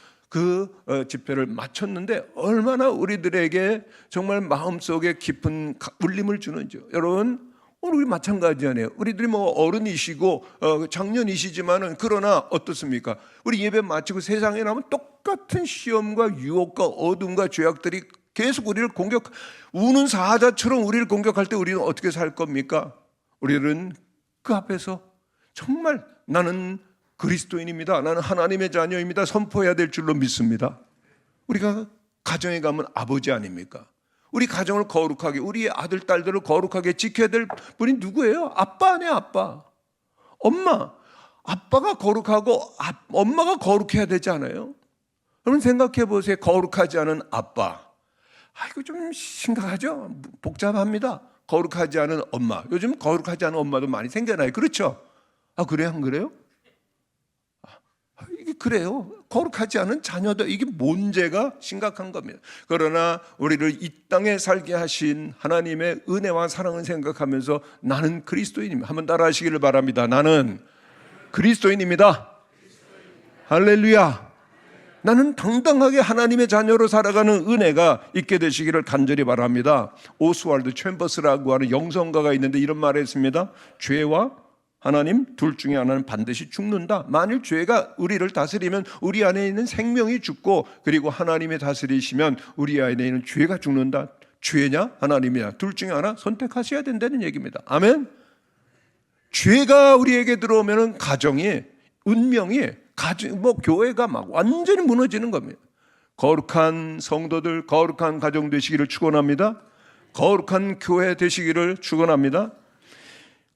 집회를 마쳤는데, 얼마나 우리들에게 정말 마음속에 깊은 울림을 주는지요. 여러분, 우리 마찬가지 아니에요. 우리들이 뭐 어른이시고 장년이시지만은, 그러나 어떻습니까? 우리 예배 마치고 세상에 나오면 똑같은 시험과 유혹과 어둠과 죄악들이 계속 우리를 우는 사자처럼 우리를 공격할 때 우리는 어떻게 살 겁니까? 우리는 그 앞에서 정말 나는 그리스도인입니다, 나는 하나님의 자녀입니다 선포해야 될 줄로 믿습니다. 우리가 가정에 가면 아버지 아닙니까? 우리 가정을 거룩하게, 우리 아들, 딸들을 거룩하게 지켜야 될 분이 누구예요? 아빠 아니야, 아빠. 엄마. 아빠가 거룩하고 엄마가 거룩해야 되지 않아요? 여러분 생각해 보세요. 거룩하지 않은 아빠. 이거 좀 심각하죠? 복잡합니다. 거룩하지 않은 엄마. 요즘 거룩하지 않은 엄마도 많이 생겨나요. 그렇죠? 그래요? 안 그래요? 이게 그래요. 거룩하지 않은 자녀들, 이게 문제가 심각한 겁니다. 그러나 우리를 이 땅에 살게 하신 하나님의 은혜와 사랑을 생각하면서, 나는 그리스도인입니다. 한번 따라 하시기를 바랍니다. 나는 그리스도인입니다. 할렐루야. 나는 당당하게 하나님의 자녀로 살아가는 은혜가 있게 되시기를 간절히 바랍니다. 오스왈드 챔버스라고 하는 영성가가 있는데 이런 말을 했습니다. 죄와 하나님 둘 중에 하나는 반드시 죽는다. 만일 죄가 우리를 다스리면 우리 안에 있는 생명이 죽고, 그리고 하나님이 다스리시면 우리 안에 있는 죄가 죽는다. 죄냐 하나님이냐, 둘 중에 하나 선택하셔야 된다는 얘기입니다. 아멘. 죄가 우리에게 들어오면 가정이, 운명이, 교회가 막 완전히 무너지는 겁니다. 거룩한 성도들, 거룩한 가정 되시기를 축원합니다. 거룩한 교회 되시기를 축원합니다.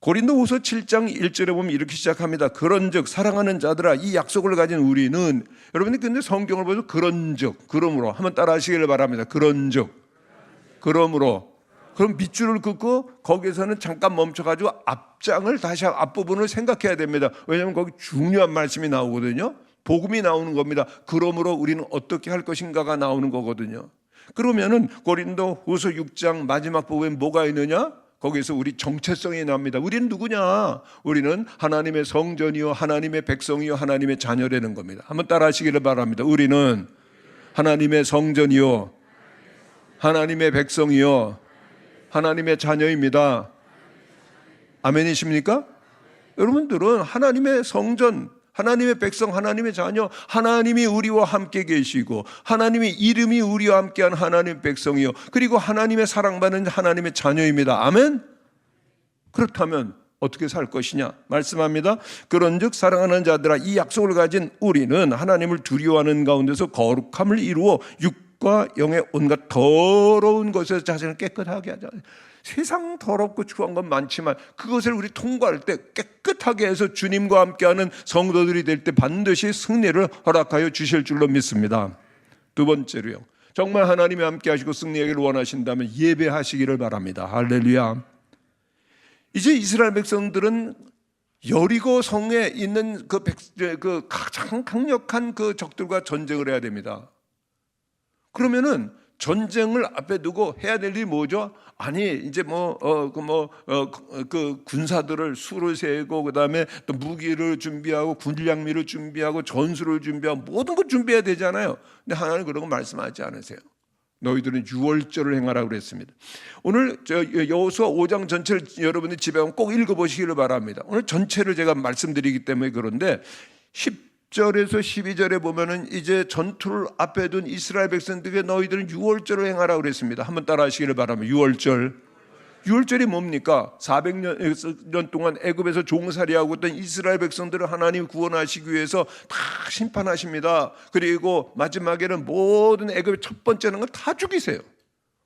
고린도후서 7장 1절에 보면 이렇게 시작합니다. 그런즉 사랑하는 자들아, 이 약속을 가진 우리는, 여러분이 근데 성경을 보셔서 그런즉, 그러므로 한번 따라 하시기를 바랍니다. 그런즉, 그러므로. 그럼 밑줄을 긋고 거기에서는 잠깐 멈춰가지고 앞장을 다시 앞부분을 생각해야 됩니다. 왜냐하면 거기 중요한 말씀이 나오거든요. 복음이 나오는 겁니다. 그러므로 우리는 어떻게 할 것인가가 나오는 거거든요. 그러면은 고린도후서 6장 마지막 부분에 뭐가 있느냐? 거기에서 우리 정체성이 나옵니다. 우리는 누구냐? 우리는 하나님의 성전이요, 하나님의 백성이요, 하나님의 자녀라는 겁니다. 한번 따라 하시기를 바랍니다. 우리는 하나님의 성전이요, 하나님의 백성이요, 하나님의 자녀입니다. 아멘이십니까? 여러분들은 하나님의 성전, 하나님의 백성, 하나님의 자녀, 하나님이 우리와 함께 계시고 하나님의 이름이 우리와 함께한 하나님의 백성이요, 그리고 하나님의 사랑받는 하나님의 자녀입니다. 아멘. 그렇다면 어떻게 살 것이냐 말씀합니다. 그런즉 사랑하는 자들아, 이 약속을 가진 우리는 하나님을 두려워하는 가운데서 거룩함을 이루어 육과 영의 온갖 더러운 것에서 자신을 깨끗하게 하자. 세상 더럽고 추한 건 많지만 그것을 우리 통과할 때 깨끗하게 해서 주님과 함께하는 성도들이 될 때 반드시 승리를 허락하여 주실 줄로 믿습니다. 두 번째로요, 정말 하나님이 함께 하시고 승리하기를 원하신다면 예배하시기를 바랍니다. 할렐루야. 이제 이스라엘 백성들은 여리고 성에 있는 그 가장 강력한 그 적들과 전쟁을 해야 됩니다. 그러면은 전쟁을 앞에 두고 해야 될 일이 뭐죠? 아니 이제 그 군사들을 수를 세고 그다음에 또 무기를 준비하고 군량미를 준비하고 전술을 준비하고 모든 걸 준비해야 되잖아요. 근데 하나님 그런 거 말씀하지 않으세요. 너희들은 유월절을 행하라고 그랬습니다. 오늘 여호수아 5장 전체를 여러분이 집에 가면 꼭 읽어보시기를 바랍니다. 오늘 전체를 제가 말씀드리기 때문에 그런데 10절에서 12절에 보면은 이제 전투를 앞에 둔 이스라엘 백성들에게 너희들은 유월절을 행하라고 그랬습니다. 한번 따라 하시기를 바랍니다. 유월절이 뭡니까? 400년 동안 애굽에서 종살이하고 있던 이스라엘 백성들을 하나님 구원하시기 위해서 다 심판하십니다. 그리고 마지막에는 모든 애굽의 첫 번째는 걸 다 죽이세요.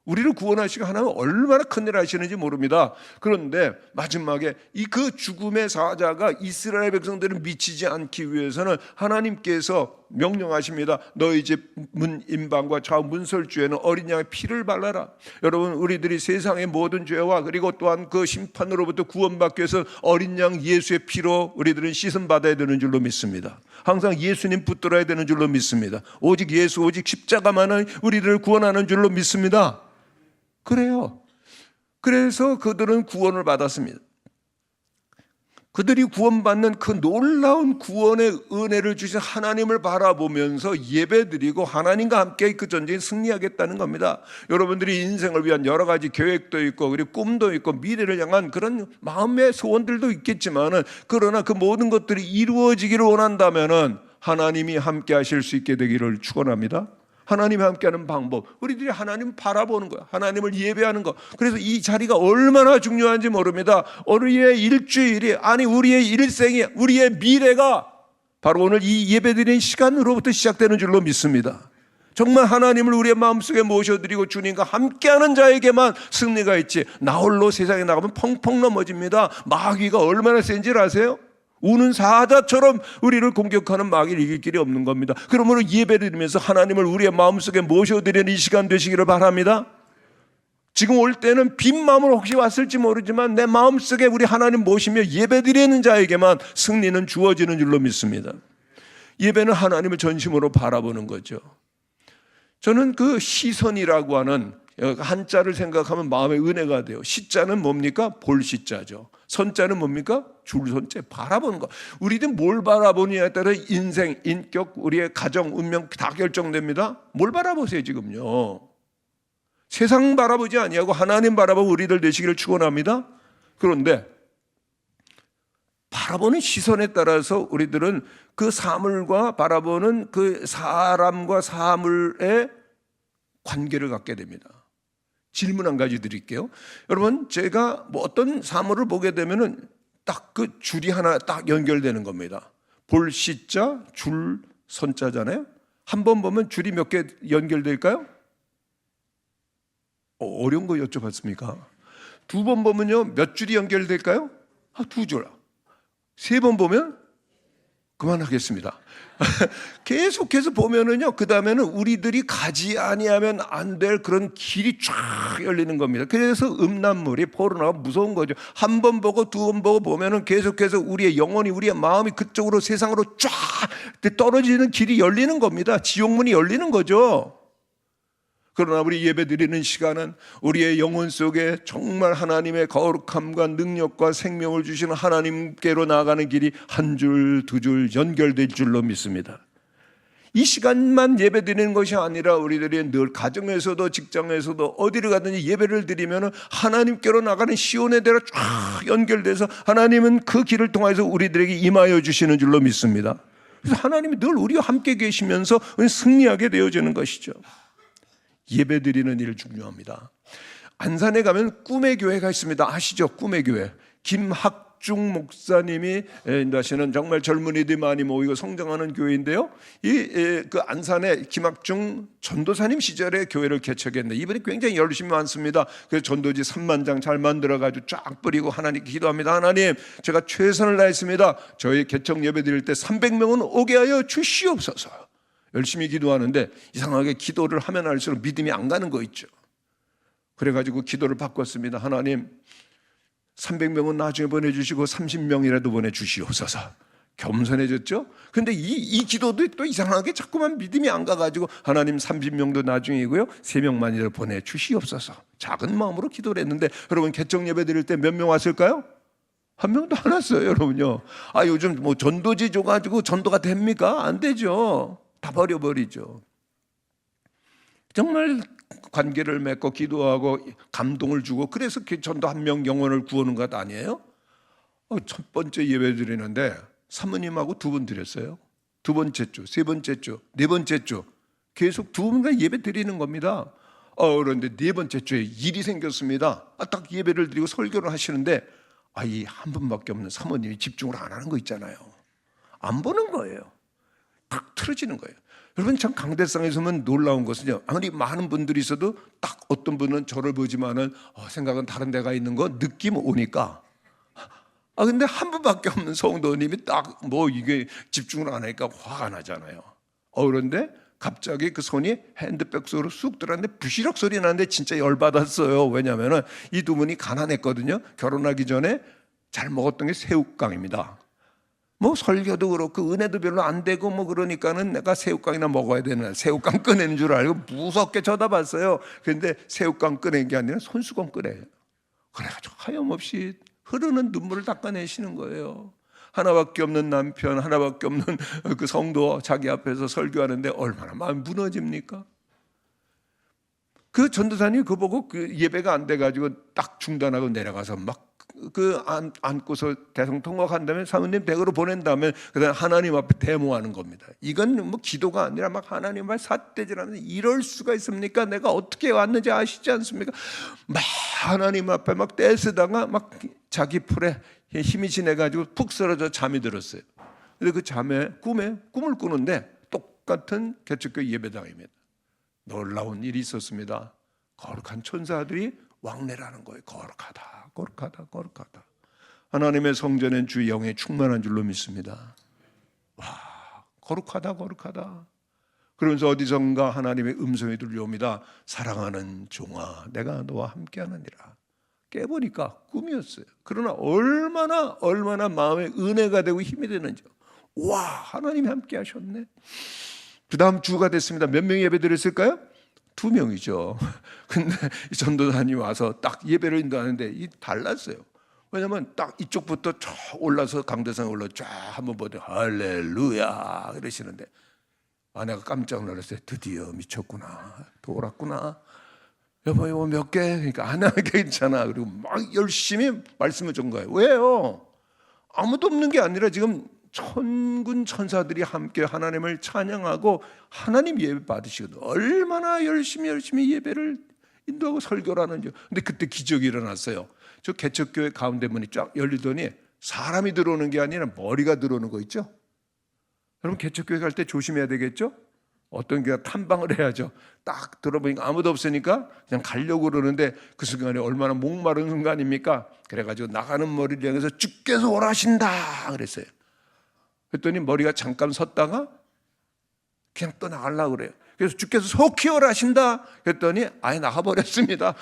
우리를 구원하시고 하나님 얼마나 큰일 하시는지 모릅니다. 그런데 마지막에 그 죽음의 사자가 이스라엘 백성들을 미치지 않기 위해서는 하나님께서 명령하십니다. 너희 집 문 임방과 좌우 문설주에는 어린 양의 피를 발라라. 여러분, 우리들이 세상의 모든 죄와 그리고 또한 그 심판으로부터 구원받기 위해서 어린 양 예수의 피로 우리들은 씻음 받아야 되는 줄로 믿습니다. 항상 예수님 붙들어야 되는 줄로 믿습니다. 오직 예수, 오직 십자가만은 우리를 구원하는 줄로 믿습니다. 그래요. 그래서 그들은 구원을 받았습니다. 그들이 구원받는 그 놀라운 구원의 은혜를 주신 하나님을 바라보면서 예배드리고 하나님과 함께 그 전쟁에 승리하겠다는 겁니다. 여러분들이 인생을 위한 여러 가지 계획도 있고 그리고 꿈도 있고 미래를 향한 그런 마음의 소원들도 있겠지만은, 그러나 그 모든 것들이 이루어지기를 원한다면은 하나님이 함께 하실 수 있게 되기를 축원합니다. 하나님이 함께하는 방법, 우리들이 하나님 바라보는 거야. 하나님을 예배하는 거. 그래서 이 자리가 얼마나 중요한지 모릅니다. 우리의 일주일이, 아니 우리의 일생이, 우리의 미래가 바로 오늘 이 예배드리는 시간으로부터 시작되는 줄로 믿습니다. 정말 하나님을 우리의 마음속에 모셔드리고 주님과 함께하는 자에게만 승리가 있지, 나 홀로 세상에 나가면 펑펑 넘어집니다. 마귀가 얼마나 센지를 아세요? 우는 사자처럼 우리를 공격하는 마귀를 이길 길이 없는 겁니다. 그러므로 예배를 드리면서 하나님을 우리의 마음속에 모셔드리는 이 시간 되시기를 바랍니다. 지금 올 때는 빈 마음으로 혹시 왔을지 모르지만 내 마음속에 우리 하나님 모시며 예배드리는 자에게만 승리는 주어지는 줄로 믿습니다. 예배는 하나님을 전심으로 바라보는 거죠. 저는 그 시선이라고 하는 한자를 생각하면 마음의 은혜가 돼요. 시자는 뭡니까? 볼 시자죠. 선자는 뭡니까? 줄선자, 바라보는 거. 우리들 뭘 바라보느냐에 따라 인생, 인격, 우리의 가정, 운명 다 결정됩니다. 뭘 바라보세요 지금요? 세상 바라보지 아니하고 하나님 바라보고 우리들 되시기를 축원합니다. 그런데 바라보는 시선에 따라서 우리들은 그 사물과 바라보는 그 사람과 사물의 관계를 갖게 됩니다. 질문 한 가지 드릴게요. 여러분, 제가 뭐 어떤 사물을 보게 되면은 딱 그 줄이 하나 딱 연결되는 겁니다. 볼 시자, 줄 선자잖아요. 한 번 보면 줄이 몇 개 연결될까요? 어려운 거 여쭤봤습니까? 두 번 보면요, 몇 줄이 연결될까요? 두 줄. 세 번 보면 그만하겠습니다. 계속해서 보면은요, 그 다음에는 우리들이 가지 아니하면 안 될 그런 길이 쫙 열리는 겁니다. 그래서 음란물이 포르노가 무서운 거죠. 한 번 보고 두 번 보고 보면은 계속해서 우리의 영혼이, 우리의 마음이 그쪽으로 세상으로 쫙 떨어지는 길이 열리는 겁니다. 지옥문이 열리는 거죠. 그러나 우리 예배드리는 시간은 우리의 영혼 속에 정말 하나님의 거룩함과 능력과 생명을 주시는 하나님께로 나아가는 길이 한 줄, 두 줄 연결될 줄로 믿습니다. 이 시간만 예배 드리는 것이 아니라 우리들이 늘 가정에서도 직장에서도 어디를 가든지 예배를 드리면 하나님께로 나가는 시온의 대로 쫙 연결돼서 하나님은 그 길을 통해서 우리들에게 임하여 주시는 줄로 믿습니다. 그래서 하나님이 늘 우리와 함께 계시면서 승리하게 되어지는 것이죠. 예배 드리는 일 중요합니다. 안산에 가면 꿈의 교회가 있습니다. 아시죠? 꿈의 교회. 김학중 목사님이 인도하시는 정말 젊은이들이 많이 모이고 성장하는 교회인데요. 그 안산에 김학중 전도사님 시절에 교회를 개척했는데 이분이 굉장히 열심히 많습니다. 그래서 전도지 3만 장 잘 만들어가지고 쫙 뿌리고 하나님께 기도합니다. 하나님, 제가 최선을 다했습니다. 저희 개척 예배 드릴 때 300명은 오게 하여 주시옵소서. 열심히 기도하는데 이상하게 기도를 하면 할수록 믿음이 안 가는 거 있죠. 그래가지고 기도를 바꿨습니다. 하나님, 300명은 나중에 보내주시고 30명이라도 보내주시옵소서. 겸손해졌죠? 근데 이 기도도 또 이상하게 자꾸만 믿음이 안 가가지고 하나님 30명도 나중이고요, 3명만이라도 보내주시옵소서. 작은 마음으로 기도를 했는데 여러분 개척 예배 드릴 때 몇 명 왔을까요? 한 명도 안 왔어요, 여러분요. 요즘 뭐 전도지 줘가지고 전도가 됩니까? 안 되죠. 다 버려버리죠. 정말 관계를 맺고 기도하고 감동을 주고 그래서 전도 한 명 영혼을 구하는 것 아니에요? 첫 번째 예배 드리는데 사모님하고 2분 드렸어요. 2번째 주, 3번째 주, 4번째 주 계속 2분간 예배 드리는 겁니다. 그런데 4번째 주에 일이 생겼습니다. 딱 예배를 드리고 설교를 하시는데 이 한 분밖에 없는 사모님이 집중을 안 하는 거 있잖아요. 안 보는 거예요. 딱 틀어지는 거예요. 여러분, 참 강대상에서는 놀라운 것은요, 아무리 많은 분들이 있어도 딱 어떤 분은 저를 보지만은 생각은 다른 데가 있는 거 느낌 오니까 근데 한 분밖에 없는 성도님이 딱 이게 집중을 안 하니까 화가 나잖아요. 그런데 갑자기 그 손이 핸드백 속으로 쑥 들어갔는데 부시럭 소리 나는데 진짜 열받았어요. 왜냐하면 이 2분이 가난했거든요. 결혼하기 전에 잘 먹었던 게 새우깡입니다. 설교도 그렇고 은혜도 별로 안 되고 그러니까는 내가 새우깡이나 먹어야 되는, 새우깡 꺼내는 줄 알고 무섭게 쳐다봤어요. 그런데 새우깡 꺼낸 게 아니라 손수건 꺼내요. 그래가지고 하염없이 흐르는 눈물을 닦아내시는 거예요. 하나밖에 없는 남편, 하나밖에 없는 그 성도 자기 앞에서 설교하는데 얼마나 마음이 무너집니까? 그 전도사님이 그거 보고 그 예배가 안 돼가지고 딱 중단하고 내려가서 안고서 대성통곡한 다음에 사모님 댁으로 보낸 다음에 그다음 하나님 앞에 데모하는 겁니다. 이건 기도가 아니라 하나님 앞에 삿대질하면서 이럴 수가 있습니까? 내가 어떻게 왔는지 아시지 않습니까? 하나님 앞에 떼쓰다가 자기 풀에 힘이 지내가지고 푹 쓰러져 잠이 들었어요. 근데 그 꿈을 꾸는데 똑같은 개척교회 예배당입니다. 놀라운 일이 있었습니다. 거룩한 천사들이 왕래라는 거예요. 거룩하다, 거룩하다, 거룩하다. 하나님의 성전엔 주의 영에 충만한 줄로 믿습니다. 거룩하다, 거룩하다. 그러면서 어디선가 하나님의 음성이 들려옵니다. 사랑하는 종아, 내가 너와 함께하느니라. 깨보니까 꿈이었어요. 그러나 얼마나 마음에 은혜가 되고 힘이 되는지. 하나님이 함께하셨네. 그 다음 주가 됐습니다. 몇 명이 예배 드렸을까요? 2명이죠. 근데 전도사님이 와서 딱 예배를 인도하는데 달랐어요. 왜냐면 딱 이쪽부터 쫙 올라서 강대상에 올라 쫙 한번 보더니 할렐루야 그러시는데 내가 깜짝 놀랐어요. 드디어 미쳤구나, 돌았구나. 여보 몇 개? 그러니까 하나 괜찮아. 그리고 열심히 말씀을 준 거예요. 왜요? 아무도 없는 게 아니라 지금 천군 천사들이 함께 하나님을 찬양하고 하나님 예배 받으시거든요. 얼마나 열심히 예배를 인도하고 설교를 하는지. 근데 그때 기적이 일어났어요. 저 개척교회 가운데 문이 쫙 열리더니 사람이 들어오는 게 아니라 머리가 들어오는 거 있죠. 여러분 개척교회 갈 때 조심해야 되겠죠. 어떤 교회가 탐방을 해야죠. 딱 들어보니까 아무도 없으니까 그냥 가려고 그러는데 그 순간에 얼마나 목마른 순간입니까? 그래가지고 나가는 머리를 향해서 주께서 오라신다 그랬어요. 그랬더니 머리가 잠깐 섰다가 그냥 또 나가려고 그래요. 그래서 주께서 속히 오라신다 그랬더니 아예 나가버렸습니다.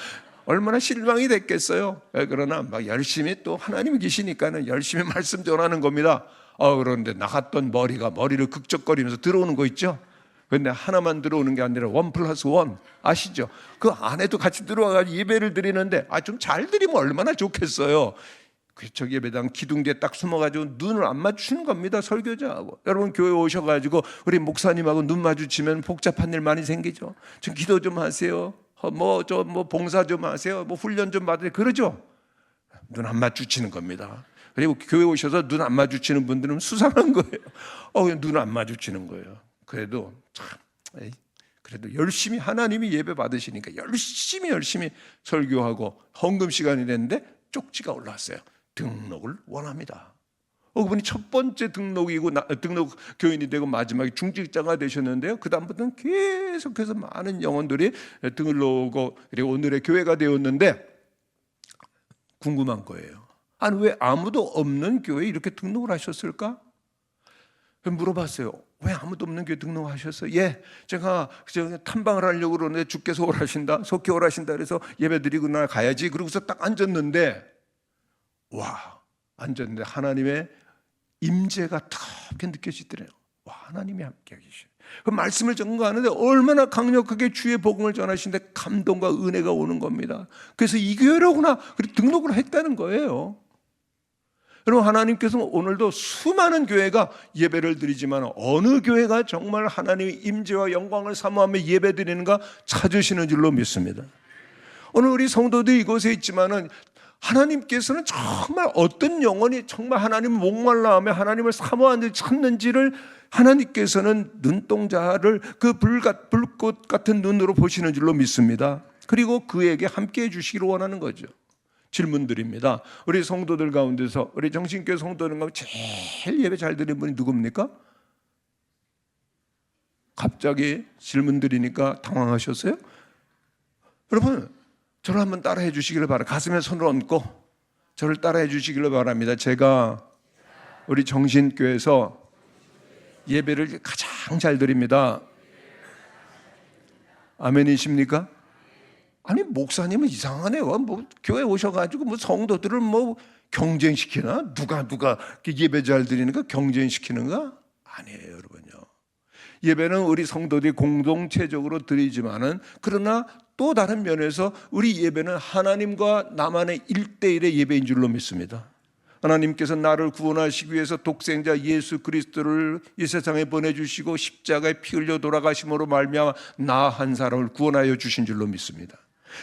얼마나 실망이 됐겠어요. 그러나 열심히 또 하나님이 계시니까는 열심히 말씀 전하는 겁니다. 그런데 나갔던 머리를 극적거리면서 들어오는 거 있죠. 그런데 하나만 들어오는 게 아니라 1+1 아시죠? 그 안에도 같이 들어와가지고 예배를 드리는데 좀 잘 드리면 얼마나 좋겠어요. 저 예배당 기둥 뒤에 딱 숨어가지고 눈을 안 마주치는 겁니다. 설교자하고. 여러분 교회 오셔가지고 우리 목사님하고 눈 마주치면 복잡한 일 많이 생기죠. 좀 기도 좀 하세요. 뭐 봉사 좀 하세요. 뭐 훈련 좀 받으세요. 그러죠. 눈 안 마주치는 겁니다. 그리고 교회 오셔서 눈 안 마주치는 분들은 수상한 거예요. 눈 안 마주치는 거예요. 그래도 열심히 하나님이 예배 받으시니까 열심히 설교하고 헌금 시간이 됐는데 쪽지가 올라왔어요. 등록을 원합니다. 그분이 첫 번째 등록 교인이 되고 마지막에 중직자가 되셨는데요. 그 다음부터는 계속해서 많은 영혼들이 등록하고 그리고 오늘의 교회가 되었는데 궁금한 거예요. 아니 왜 아무도 없는 교회에 이렇게 등록을 하셨을까? 물어봤어요. 왜 아무도 없는 교회 등록하셨어요? 예, 제가 탐방을 하려고 그러는데 주께서 오라신다, 속히 오라신다 그래서 예배 드리고 나 가야지. 그러고서 딱 앉았는데 앉았는데 하나님의 임재가 탁게 느껴지더래요. 하나님이 함께 계시죠. 그 말씀을 전가하는데 얼마나 강력하게 주의 복음을 전하시는데 감동과 은혜가 오는 겁니다. 그래서 이 교회로구나. 그리고 등록을 했다는 거예요. 여러분 하나님께서 오늘도 수많은 교회가 예배를 드리지만 어느 교회가 정말 하나님의 임재와 영광을 사모하며 예배 드리는가 찾으시는 줄로 믿습니다. 오늘 우리 성도들이 이곳에 있지만은 하나님께서는 정말 어떤 영혼이 정말 하나님을 목말라하며 하나님을 사모하는지 찾는지를 하나님께서는 눈동자를 그 불꽃 같은 눈으로 보시는 줄로 믿습니다. 그리고 그에게 함께해 주시기를 원하는 거죠. 질문 드립니다. 우리 성도들 가운데서 우리 정신교회 성도들 가운데 제일 예배 잘 드리는 분이 누굽니까? 갑자기 질문 드리니까 당황하셨어요? 여러분 저를 한번 따라해 주시기를 바랍니다. 가슴에 손을 얹고 저를 따라해 주시기를 바랍니다. 제가 우리 정신교회에서 예배를 가장 잘 드립니다. 아멘이십니까? 아니 목사님은 이상하네요. 뭐 교회 오셔가지고 뭐 성도들을 뭐 경쟁시키나? 누가 예배 잘 드리는가 경쟁시키는가? 아니에요, 여러분요. 예배는 우리 성도들이 공동체적으로 드리지만은 그러나 또 다른 면에서 우리 예배는 하나님과 나만의 1대1의 예배인 줄로 믿습니다. 하나님께서 나를 구원하시기 위해서 독생자 예수 그리스도를 이 세상에 보내주시고 십자가에 피 흘려 돌아가심으로 말미암아 나 한 사람을 구원하여 주신 줄로 믿습니다.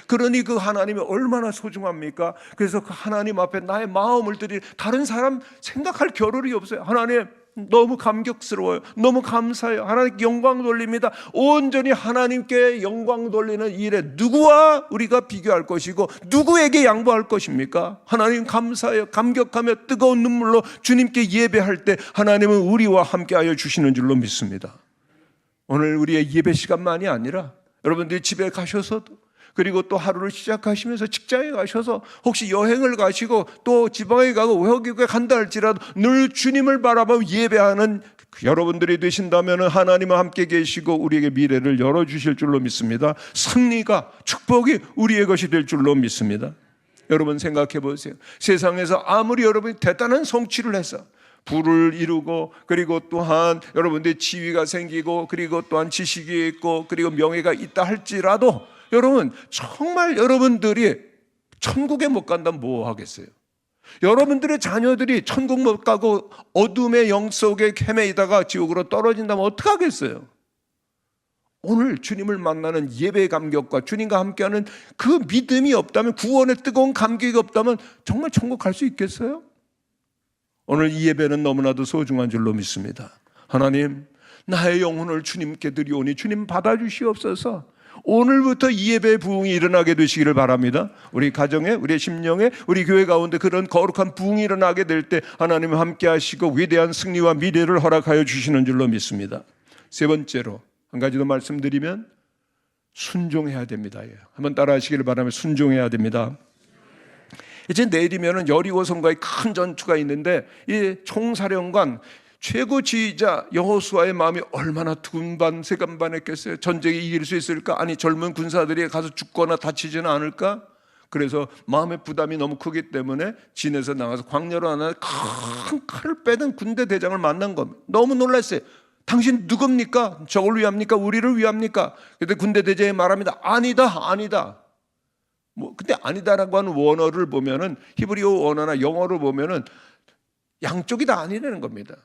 그러니 그 하나님이 얼마나 소중합니까? 그래서 그 하나님 앞에 나의 마음을 드리 다른 사람 생각할 겨를이 없어요. 하나님 너무 감격스러워요. 너무 감사해요. 하나님께 영광 돌립니다. 온전히 하나님께 영광 돌리는 일에 누구와 우리가 비교할 것이고 누구에게 양보할 것입니까? 하나님 감사해요. 감격하며 뜨거운 눈물로 주님께 예배할 때 하나님은 우리와 함께하여 주시는 줄로 믿습니다. 오늘 우리의 예배 시간만이 아니라 여러분들이 집에 가셔서도 그리고 또 하루를 시작하시면서 직장에 가셔서 혹시 여행을 가시고 또 지방에 가고 외국에 간다 할지라도 늘 주님을 바라보며 예배하는 여러분들이 되신다면 하나님과 함께 계시고 우리에게 미래를 열어주실 줄로 믿습니다. 승리가 축복이 우리의 것이 될 줄로 믿습니다. 여러분 생각해 보세요. 세상에서 아무리 여러분이 대단한 성취를 해서 부를 이루고 그리고 또한 여러분들의 지위가 생기고 그리고 또한 지식이 있고 그리고 명예가 있다 할지라도 여러분 정말 여러분들이 천국에 못 간다면 뭐 하겠어요? 여러분들의 자녀들이 천국 못 가고 어둠의 영 속에 헤매이다가 지옥으로 떨어진다면 어떻게 하겠어요? 오늘 주님을 만나는 예배의 감격과 주님과 함께하는 그 믿음이 없다면 구원의 뜨거운 감격이 없다면 정말 천국 갈 수 있겠어요? 오늘 이 예배는 너무나도 소중한 줄로 믿습니다. 하나님 나의 영혼을 주님께 드리오니 주님 받아주시옵소서. 오늘부터 이 예배의 부흥이 일어나게 되시기를 바랍니다. 우리 가정에 우리의 심령에 우리 교회 가운데 그런 거룩한 부흥이 일어나게 될 때 하나님과 함께 하시고 위대한 승리와 미래를 허락하여 주시는 줄로 믿습니다. 세 번째로 한 가지 더 말씀드리면 순종해야 됩니다. 한번 따라 하시기를 바라며 순종해야 됩니다. 이제 내일이면 여리고 성과의 큰 전투가 있는데 이 총사령관 최고 지휘자 여호수아의 마음이 얼마나 두근반세간반했겠어요. 전쟁에 이길 수 있을까? 아니 젊은 군사들이 가서 죽거나 다치지는 않을까? 그래서 마음의 부담이 너무 크기 때문에 진에서 나가서 광야로 하나 큰 칼을 빼든 군대 대장을 만난 겁니다. 너무 놀랐어요. 당신 누굽니까? 저걸 위합니까? 우리를 위합니까? 그런데 군대 대장이 말합니다. 아니다. 뭐 근데 아니다라고 하는 원어를 보면은 히브리어 원어나 영어로 보면은 양쪽이 다 아니라는 겁니다.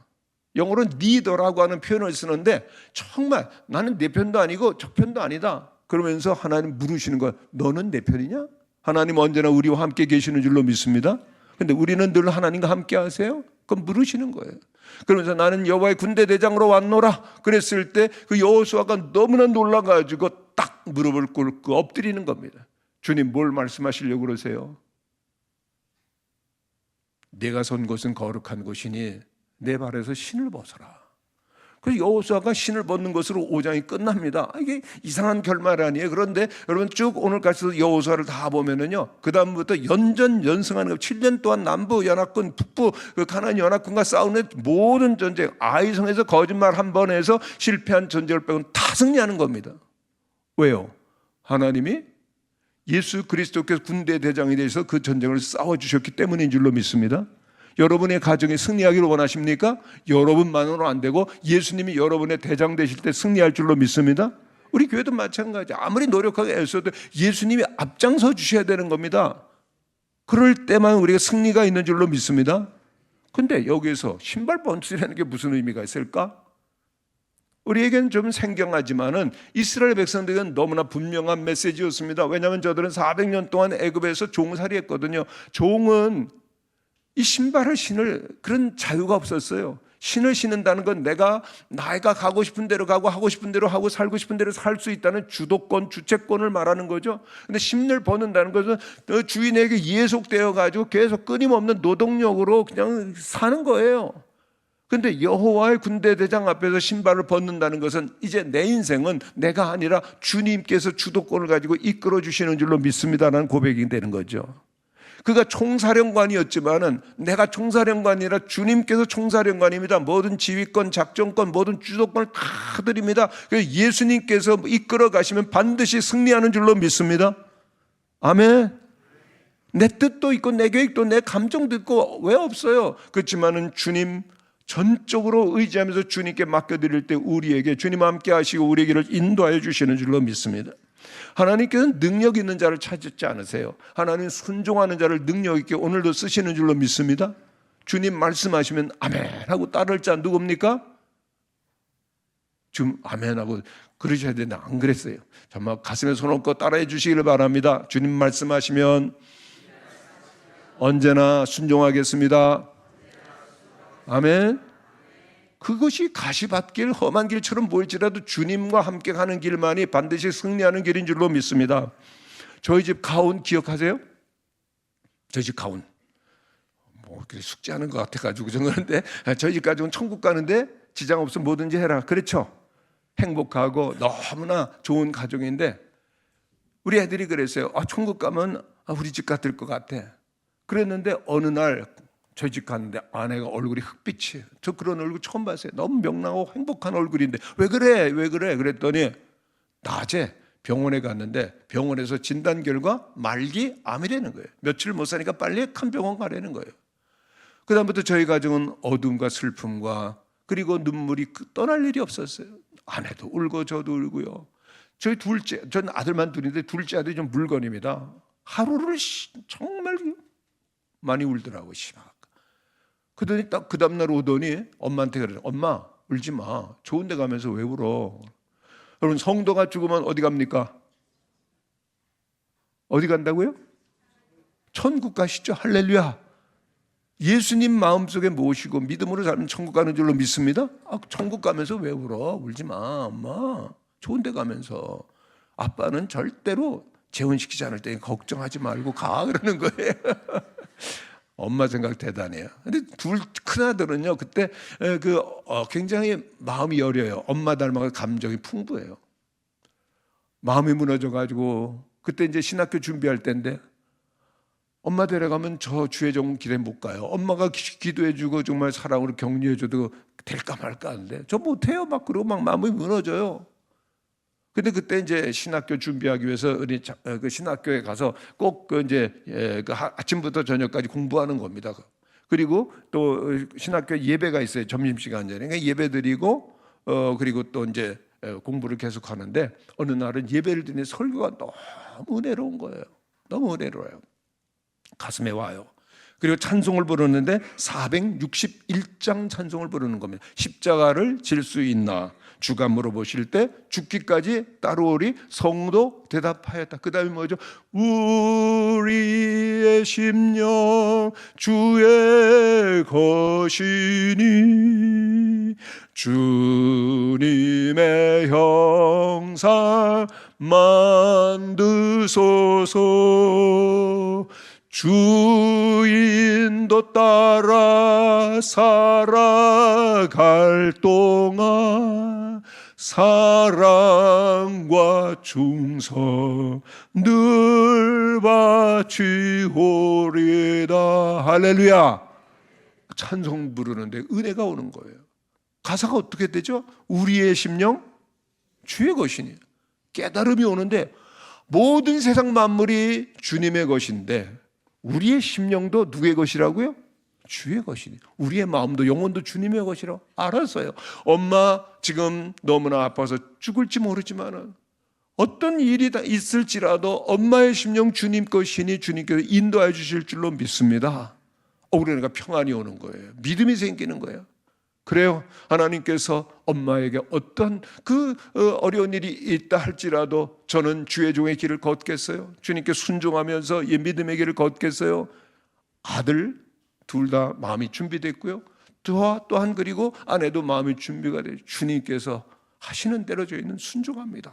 영어로는 neither라고 하는 표현을 쓰는데 정말 나는 내 편도 아니고 저 편도 아니다. 그러면서 하나님 물으시는 거야. 너는 내 편이냐? 하나님 언제나 우리와 함께 계시는 줄로 믿습니다. 근데 우리는 늘 하나님과 함께 하세요? 그럼 물으시는 거예요. 그러면서 나는 여호와의 군대 대장으로 왔노라 그랬을 때 그 여호수아가 너무나 놀라가지고 딱 무릎을 꿇고 엎드리는 겁니다. 주님 뭘 말씀하시려고 그러세요? 내가 선 곳은 거룩한 곳이니 내 발에서 신을 벗어라. 그래서 여호수아가 신을 벗는 것으로 5장이 끝납니다. 이게 이상한 결말 아니에요. 그런데 여러분 쭉 오늘까지 여호수아를 다 보면은요, 그 다음부터 연전연승하는 거, 7년 동안 남부 연합군, 북부 그 가나안 연합군과 싸우는 모든 전쟁, 아이성에서 거짓말 한 번 해서 실패한 전쟁을 빼고는 다 승리하는 겁니다. 왜요? 하나님이 예수 그리스도께서 군대 대장이 되셔서 그 전쟁을 싸워주셨기 때문인 줄로 믿습니다. 여러분의 가정이 승리하기를 원하십니까? 여러분만으로 안 되고 예수님이 여러분의 대장 되실 때 승리할 줄로 믿습니다. 우리 교회도 마찬가지. 아무리 노력하게 애써도 예수님이 앞장서 주셔야 되는 겁니다. 그럴 때만 우리가 승리가 있는 줄로 믿습니다. 근데 여기에서 신발 번지라는 게 무슨 의미가 있을까? 우리에겐 좀 생경하지만은 이스라엘 백성들에게는 너무나 분명한 메시지였습니다. 왜냐하면 저들은 400년 동안 애굽에서 종살이했거든요. 종은 이 신발을 신을 그런 자유가 없었어요. 신을 신는다는 건 내가 가고 싶은 대로 가고 하고 싶은 대로 하고 살고 싶은 대로 살 수 있다는 주도권, 주체권을 말하는 거죠. 근데 신을 벗는다는 것은 주인에게 예속되어 가지고 계속 끊임없는 노동력으로 그냥 사는 거예요. 근데 여호와의 군대 대장 앞에서 신발을 벗는다는 것은 이제 내 인생은 내가 아니라 주님께서 주도권을 가지고 이끌어 주시는 줄로 믿습니다라는 고백이 되는 거죠. 그가 총사령관이었지만은 내가 총사령관이 아니라 주님께서 총사령관입니다. 모든 지휘권, 작전권, 모든 주도권을 다 드립니다. 그래서 예수님께서 이끌어 가시면 반드시 승리하는 줄로 믿습니다. 아멘. 내 뜻도 있고 내 계획도 내 감정도 있고 왜 없어요? 그렇지만은 주님 전적으로 의지하면서 주님께 맡겨드릴 때 우리에게 주님 함께 하시고 우리에게를 인도하여 주시는 줄로 믿습니다. 하나님께서는 능력 있는 자를 찾지 않으세요. 하나님 순종하는 자를 능력 있게 오늘도 쓰시는 줄로 믿습니다. 주님 말씀하시면 아멘 하고 따를 자 누굽니까? 좀 아멘 하고 그러셔야 되는데 안 그랬어요. 정말 가슴에 손 얹고 따라해 주시기를 바랍니다. 주님 말씀하시면 언제나 순종하겠습니다. 아멘. 그것이 가시밭길 험한 길처럼 보일지라도 주님과 함께 가는 길만이 반드시 승리하는 길인 줄로 믿습니다. 저희 집 가온 기억하세요? 저희 집 가온 뭐 숙제하는 것 같아가지고 그런데 저희 집 가족은 천국 가는데 지장 없으면 뭐든지 해라. 그렇죠? 행복하고 너무나 좋은 가족인데 우리 애들이 그랬어요. 천국 가면 우리 집 같을 것 같아. 그랬는데 어느 날 저희 집 갔는데 아내가 얼굴이 흑빛이에요. 저 그런 얼굴 처음 봤어요. 너무 명랑하고 행복한 얼굴인데 왜 그래? 그랬더니 낮에 병원에 갔는데 병원에서 진단 결과 말기 암이라는 거예요. 며칠 못 사니까 빨리 큰 병원 가라는 거예요. 그 다음부터 저희 가정은 어둠과 슬픔과 그리고 눈물이 떠날 일이 없었어요. 아내도 울고 저도 울고요. 저희 둘째, 전 아들만 둘인데 둘째 아들이 좀 물건입니다. 하루를 정말 많이 울더라고요. 그러더니 딱 그 다음날 오더니 엄마한테 그래요. 엄마 울지 마. 좋은 데 가면서 왜 울어? 여러분 성도가 죽으면 어디 갑니까? 어디 간다고요? 천국 가시죠. 할렐루야. 예수님 마음속에 모시고 믿음으로 살면 천국 가는 줄로 믿습니다. 천국 가면서 왜 울어? 울지 마 엄마. 좋은 데 가면서. 아빠는 절대로 재혼시키지 않을 때 걱정하지 말고 가 그러는 거예요. 엄마 생각 대단해요. 근데 둘 큰아들은요 그때 굉장히 마음이 여려요. 엄마 닮아서 감정이 풍부해요. 마음이 무너져가지고 그때 이제 신학교 준비할 때인데 엄마 데려가면 저 주의 종 길에 못 가요. 엄마가 기도해주고 정말 사랑으로 격려해줘도 될까 말까 하는데 저 못해요. 막 그러고 막 마음이 무너져요. 근데 그때 이제 신학교 준비하기 위해서 우리 그 신학교에 가서 꼭 아침부터 저녁까지 공부하는 겁니다. 그리고 또 신학교 예배가 있어요. 점심시간 전에. 그러니까 예배 드리고 그리고 또 이제 공부를 계속 하는데 어느 날은 예배를 드리는 설교가 너무 은혜로운 거예요. 너무 은혜로워요. 가슴에 와요. 그리고 찬송을 부르는데 461장 찬송을 부르는 겁니다. 십자가를 질 수 있나? 주가 물어보실 때 죽기까지 따르오리. 성도 대답하였다. 그 다음에 뭐죠? 우리의 심령 주의 것이니 주님의 형상 만드소서. 주 인도 따라 살아갈 동안 사랑과 충성 늘 바치오리다. 할렐루야. 찬송 부르는데 은혜가 오는 거예요. 가사가 어떻게 되죠? 우리의 심령 주의 것이니. 깨달음이 오는데 모든 세상 만물이 주님의 것인데 우리의 심령도 누구의 것이라고요? 주의 것이니. 우리의 마음도 영혼도 주님의 것이라고 알았어요. 엄마 지금 너무나 아파서 죽을지 모르지만 어떤 일이 있을지라도 엄마의 심령 주님 것이니 주님께서 인도해 주실 줄로 믿습니다. 그러니까 평안이 오는 거예요. 믿음이 생기는 거예요. 그래요. 하나님께서 엄마에게 어떤 어려운 일이 있다 할지라도 저는 주의 종의 길을 걷겠어요. 주님께 순종하면서 이 믿음의 길을 걷겠어요. 아들 둘 다 마음이 준비됐고요. 또한 그리고 아내도 마음이 준비가 돼요. 주님께서 하시는 대로 저희는 순종합니다.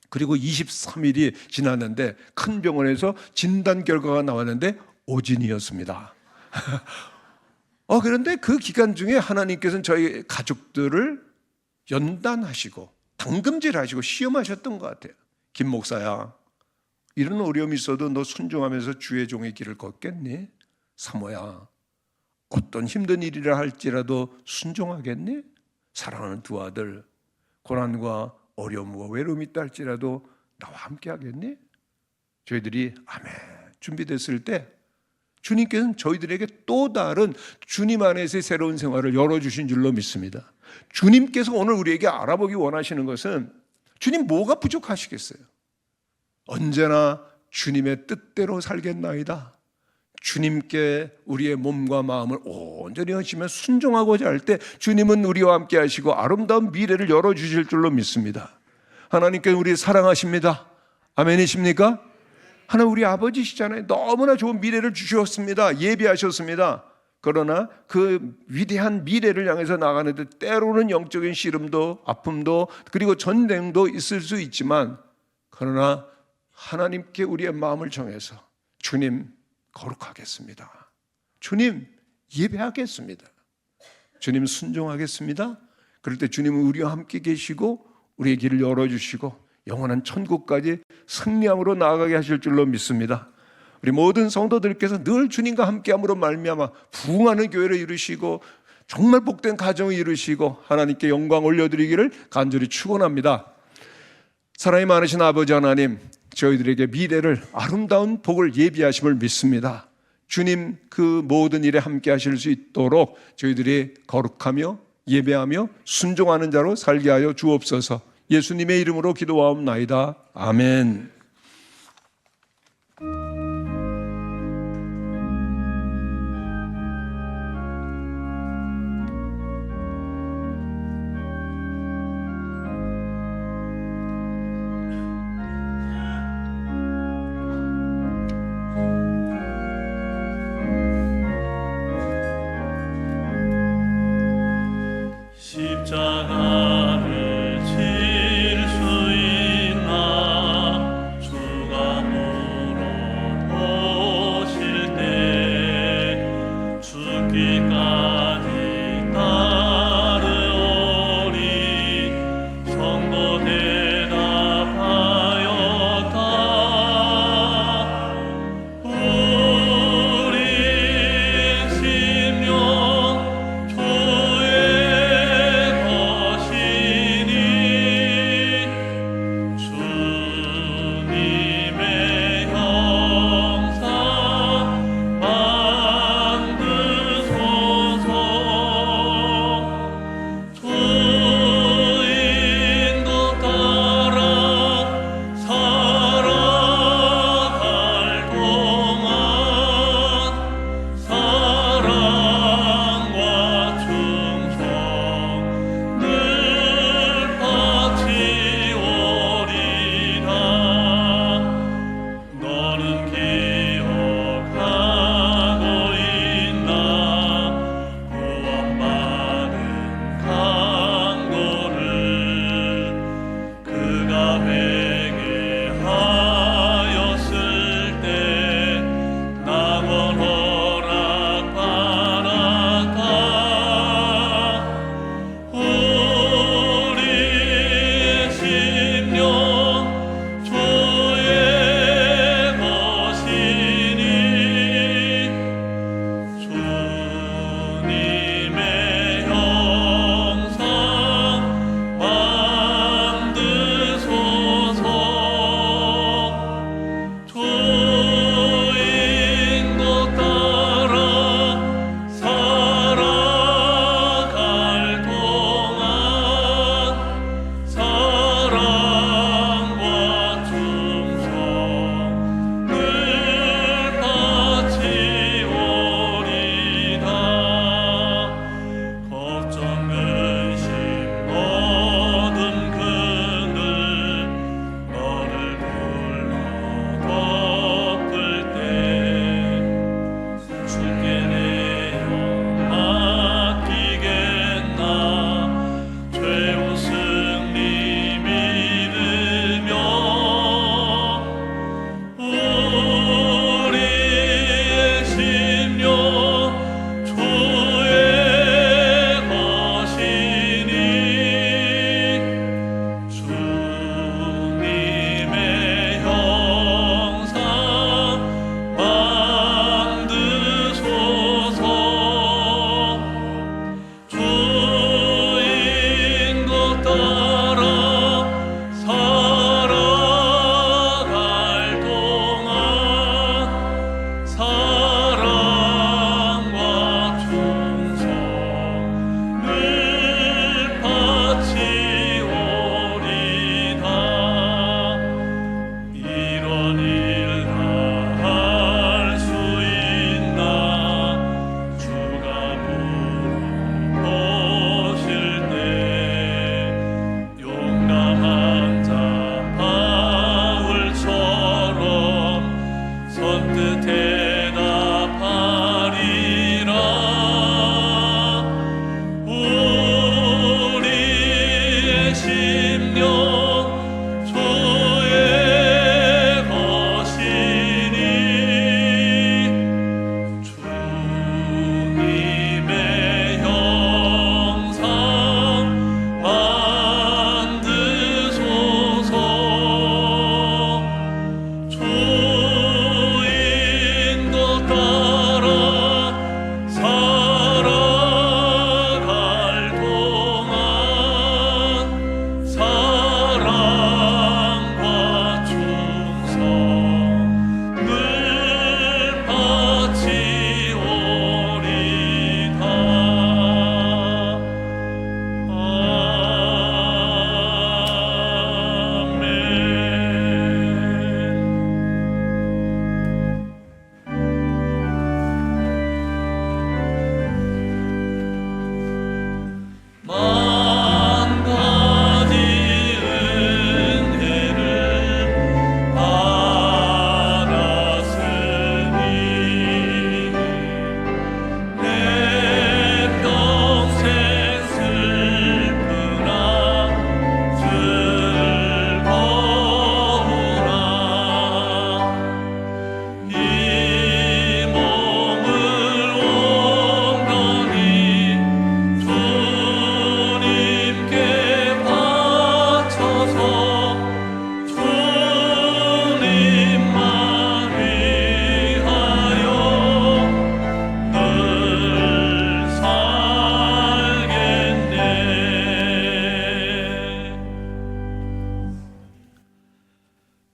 그리고 23일이 지났는데 큰 병원에서 진단 결과가 나왔는데 오진이었습니다. 그런데 그 기간 중에 하나님께서는 저희 가족들을 연단하시고 당금질하시고 시험하셨던 것 같아요. 김 목사야, 이런 어려움이 있어도 너 순종하면서 주의 종의 길을 걷겠니? 사모야, 어떤 힘든 일이라 할지라도 순종하겠니? 사랑하는 두 아들, 고난과 어려움과 외로움이 있다 할지라도 나와 함께 하겠니? 저희들이 아멘 준비됐을 때 주님께서는 저희들에게 또 다른 주님 안에서의 새로운 생활을 열어주신 줄로 믿습니다. 주님께서 오늘 우리에게 알아보기 원하시는 것은 주님 뭐가 부족하시겠어요? 언제나 주님의 뜻대로 살겠나이다. 주님께 우리의 몸과 마음을 온전히 하시며 순종하고자 할 때 주님은 우리와 함께 하시고 아름다운 미래를 열어주실 줄로 믿습니다. 하나님께서 우리를 사랑하십니다. 아멘이십니까? 하나님 우리 아버지시잖아요. 너무나 좋은 미래를 주셨습니다. 예비하셨습니다. 그러나 그 위대한 미래를 향해서 나가는데 때로는 영적인 시름도 아픔도 그리고 전쟁도 있을 수 있지만 그러나 하나님께 우리의 마음을 정해서 주님 거룩하겠습니다. 주님 예배하겠습니다. 주님 순종하겠습니다. 그럴 때 주님은 우리와 함께 계시고 우리의 길을 열어주시고 영원한 천국까지 승리함으로 나아가게 하실 줄로 믿습니다. 우리 모든 성도들께서 늘 주님과 함께함으로 말미암아 부흥하는 교회를 이루시고 정말 복된 가정을 이루시고 하나님께 영광 올려드리기를 간절히 축원합니다. 사랑이 많으신 아버지 하나님, 저희들에게 미래를 아름다운 복을 예비하심을 믿습니다. 주님 그 모든 일에 함께 하실 수 있도록 저희들이 거룩하며 예배하며 순종하는 자로 살게 하여 주옵소서. 예수님의 이름으로 기도하옵나이다. 아멘. 십자가를 질 수 있나?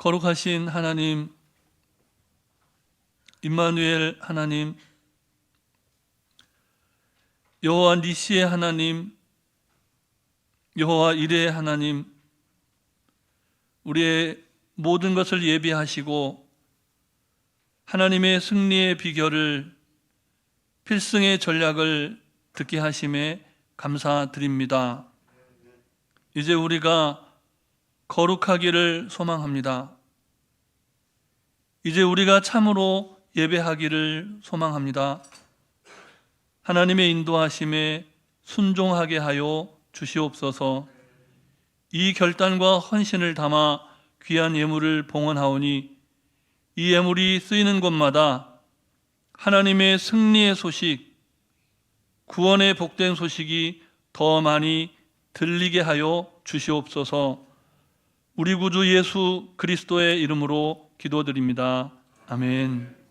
거룩하신 하나님, 임마누엘 하나님, 여호와 니시의 하나님, 여호와 이레의 하나님, 우리의 모든 것을 예비하시고 하나님의 승리의 비결을, 필승의 전략을 듣게 하심에 감사드립니다. 이제 우리가 거룩하기를 소망합니다. 이제 우리가 참으로 예배하기를 소망합니다. 하나님의 인도하심에 순종하게 하여 주시옵소서. 이 결단과 헌신을 담아 귀한 예물을 봉헌하오니 이 예물이 쓰이는 곳마다 하나님의 승리의 소식, 구원의 복된 소식이 더 많이 들리게 하여 주시옵소서. 우리 구주 예수 그리스도의 이름으로 기도드립니다. 아멘.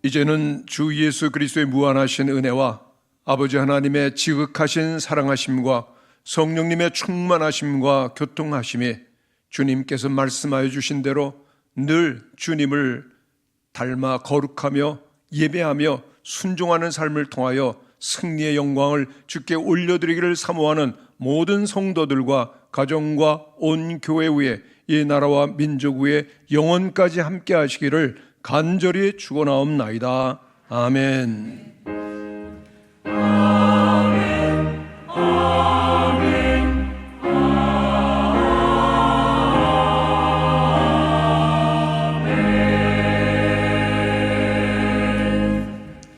이제는 주 예수 그리스도의 무한하신 은혜와 아버지 하나님의 지극하신 사랑하심과 성령님의 충만하심과 교통하심이 주님께서 말씀하여 주신 대로 늘 주님을 닮아 거룩하며 예배하며 순종하는 삶을 통하여 승리의 영광을 주께 올려드리기를 사모하는 모든 성도들과 가정과 온 교회 위에 이 나라와 민족 위에 영원까지 함께 하시기를 간절히 축원하옵나이다. 아멘.